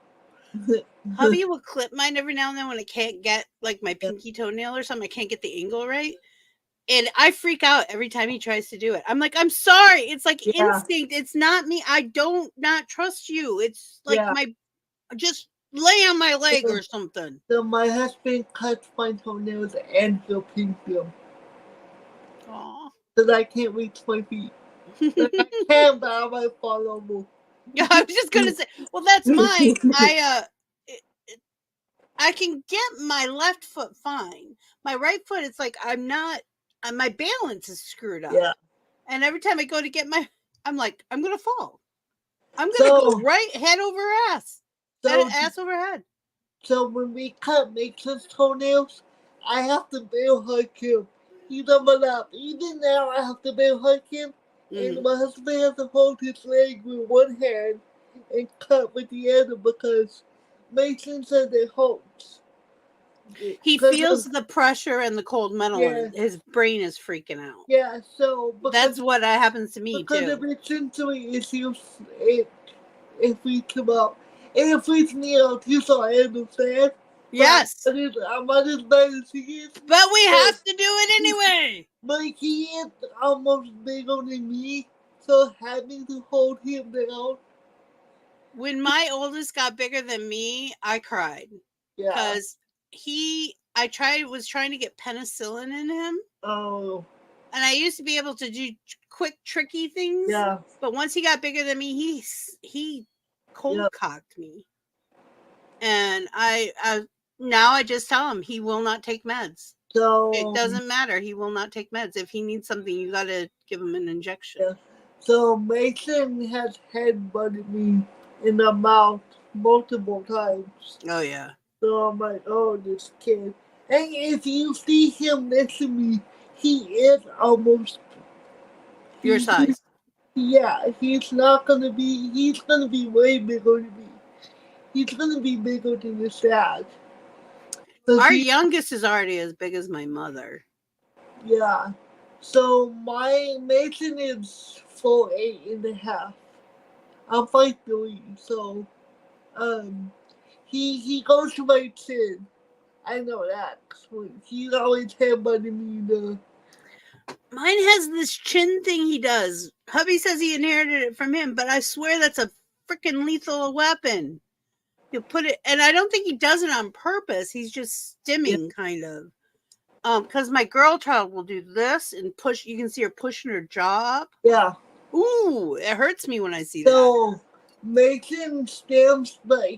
hubby will clip mine every now and then when I can't get like my pinky toenail or something. I can't get the angle right. And I freak out every time he tries to do it. I'm like, I'm sorry. It's like instinct. It's not me. I don't not trust you. It's like just lay on my leg or something. So my husband cuts my toenails and he'll pink them. Aww. Because I can't reach my feet. I can, but I might fall over. Yeah, I was just gonna say. Well, that's my I can get my left foot fine. My right foot, it's like I'm not. My balance is screwed up. Yeah. And every time I go to get I'm like, I'm gonna fall. I'm gonna go right head over ass. Ass over head. So when we cut Mason's toenails, I have to bail hug him. He's on my lap. Even now, I have to bail hug him. And my husband has to hold his leg with one hand and cut with the other because Mason said it hurts. He feels the pressure and the cold metal. Yeah. His brain is freaking out. Yeah, so that's what happens to me because too. Because of its sensory issues, it freaks him out. And it freaks me out too, so I understand. Yes. I'm not as bad as he is. But we have to do it anyway. But he is almost bigger than me. so having to hold him down. When my oldest got bigger than me, I cried. Yeah. Because was trying to get penicillin in him. Oh. And I used to be able to do quick, tricky things. Yeah. But once he got bigger than me, he cold cocked me. And now I just tell him he will not take meds. So it doesn't matter. He will not take meds. If he needs something, you got to give him an injection. Yeah. So Mason has headbutted me in the mouth multiple times. Oh, yeah. So I'm like, oh, this kid. And if you see him next to me, he is almost your size. Yeah, he's gonna be way bigger than me. He's gonna be bigger than his dad. Our youngest is already as big as my mother. Yeah. So my Mason is 4'8.5". I'm 5'3", so he goes to my chin. I know that. He's always headbutting me. Mine has this chin thing he does. Hubby says he inherited it from him, but I swear that's a freaking lethal weapon. He'll put it, and I don't think he does it on purpose. He's just stimming, kind of. Because my girl child will do this and push. You can see her pushing her jaw up. Yeah. Ooh, it hurts me when I see that. Making stems, but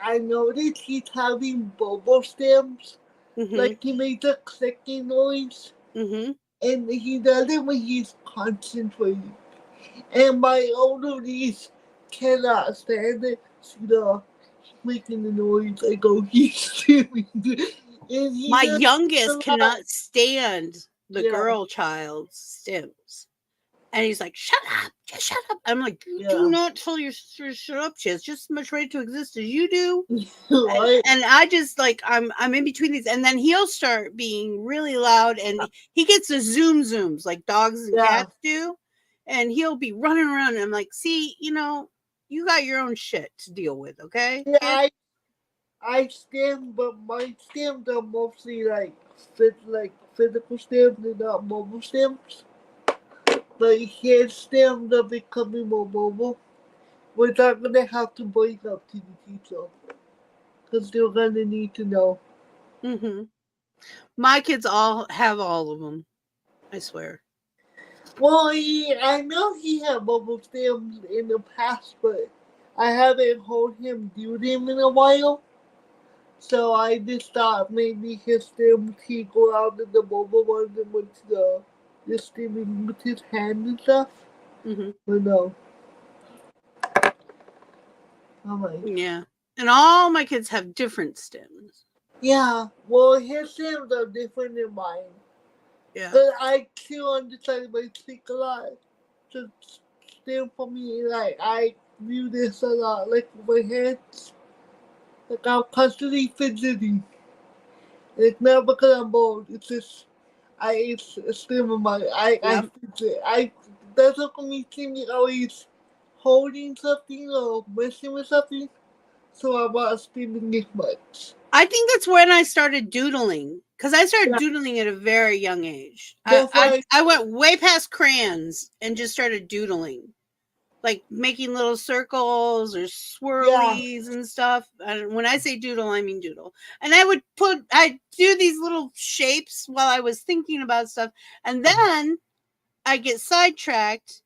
I noticed he's having bubble stems. Mm-hmm. Like he makes a clicking noise. Mm-hmm. And he does it when he's concentrating. And my older niece cannot stand it. She's making the noise. I go, he's stimming. My youngest cannot stand the girl child's stims. And he's like, shut up, just shut up. I'm like, do not tell your sister to shut up. She has just as much right to exist as you do. and I just like, I'm in between these. And then he'll start being really loud and he gets the zooms like dogs and cats do. And he'll be running around and I'm like, see, you got your own shit to deal with, okay? Yeah, I stem, but my stems are mostly like physical stems and not mobile stems. But his stems are becoming more mobile, which I'm going to have to bring up to the teacher. Because they're going to need to know. Mm-hmm. My kids all have all of them. I swear. Well, I know he had mobile stems in the past, but I haven't heard him do them in a while. So I just thought maybe his stems, he'd go out in the mobile ones and went to the steaming with his hand and stuff. Mm-hmm. But no. Yeah. And all my kids have different stems. Yeah. Well, his stems are different than mine. Yeah. But I still understand my speak a lot. So stem for me, like, I view this a lot. Like, my hands, like, I'm constantly fidgeting. It's not because I'm bold. It's just, it's a stem of mine. I fidget. That's what me see me always holding something or messing with something. So I'm not steaming it much. I think that's when I started doodling. Because I started doodling at a very young age. I went way past crayons and just started doodling. Like making little circles or swirlies and stuff. And when I say doodle, I mean doodle. And I'd do these little shapes while I was thinking about stuff. And then I get sidetracked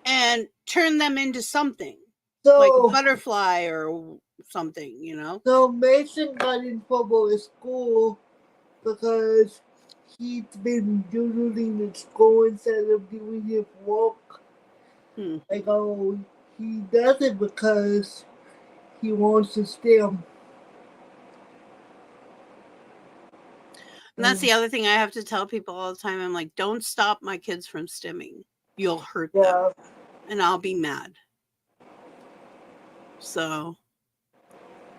and turn them into something. Like a butterfly or something, So Mason got in trouble at school because he's been doodling at school instead of doing his work. I go, he does it because he wants to stem. And that's the other thing I have to tell people all the time. I'm like, don't stop my kids from stimming. You'll hurt them. And I'll be mad. So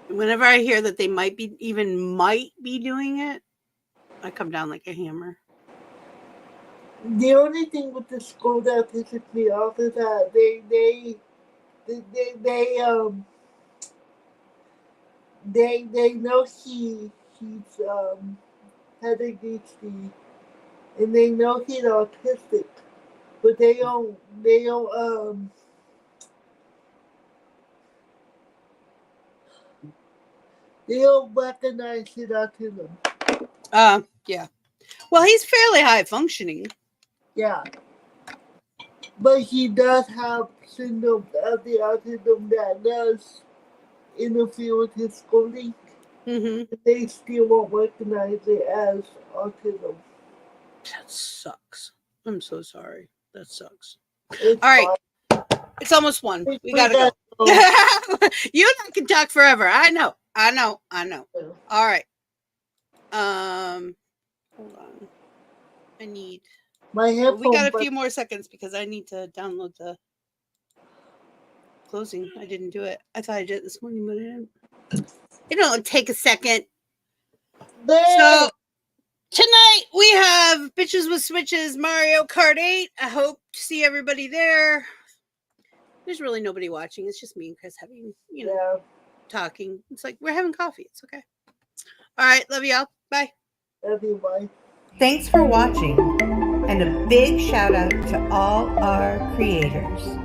whenever I hear that they might be doing it, I come down like a hammer. The only thing with the school that pisses me off is that they know he's had ADHD, and they know he's autistic, but they don't recognize it autism. Yeah. Well, he's fairly high functioning. Yeah. But he does have syndrome of the autism that does interfere with his schooling. Mm-hmm. They still won't recognize it as autism. That sucks. I'm so sorry. That sucks. It's all right. fine. It's almost 1. We gotta go. You and I can talk forever. I know. All right. Hold on. I need my headphone. We got a few more seconds because I need to download the closing. I didn't do it. I thought I did it this morning, but I didn't. It don't take a second. So tonight we have Bitches with Switches Mario Kart 8. I hope to see everybody there. There's really nobody watching. It's just me and Kris having, talking. It's like we're having coffee. It's okay. All right. Love y'all. Bye. Love you. Bye. Thanks for watching. And a big shout out to all our creators.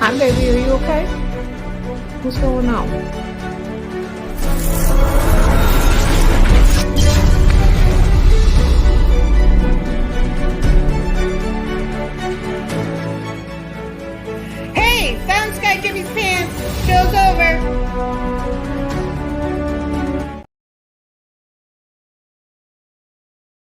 Hi, baby. Are you okay? What's going on?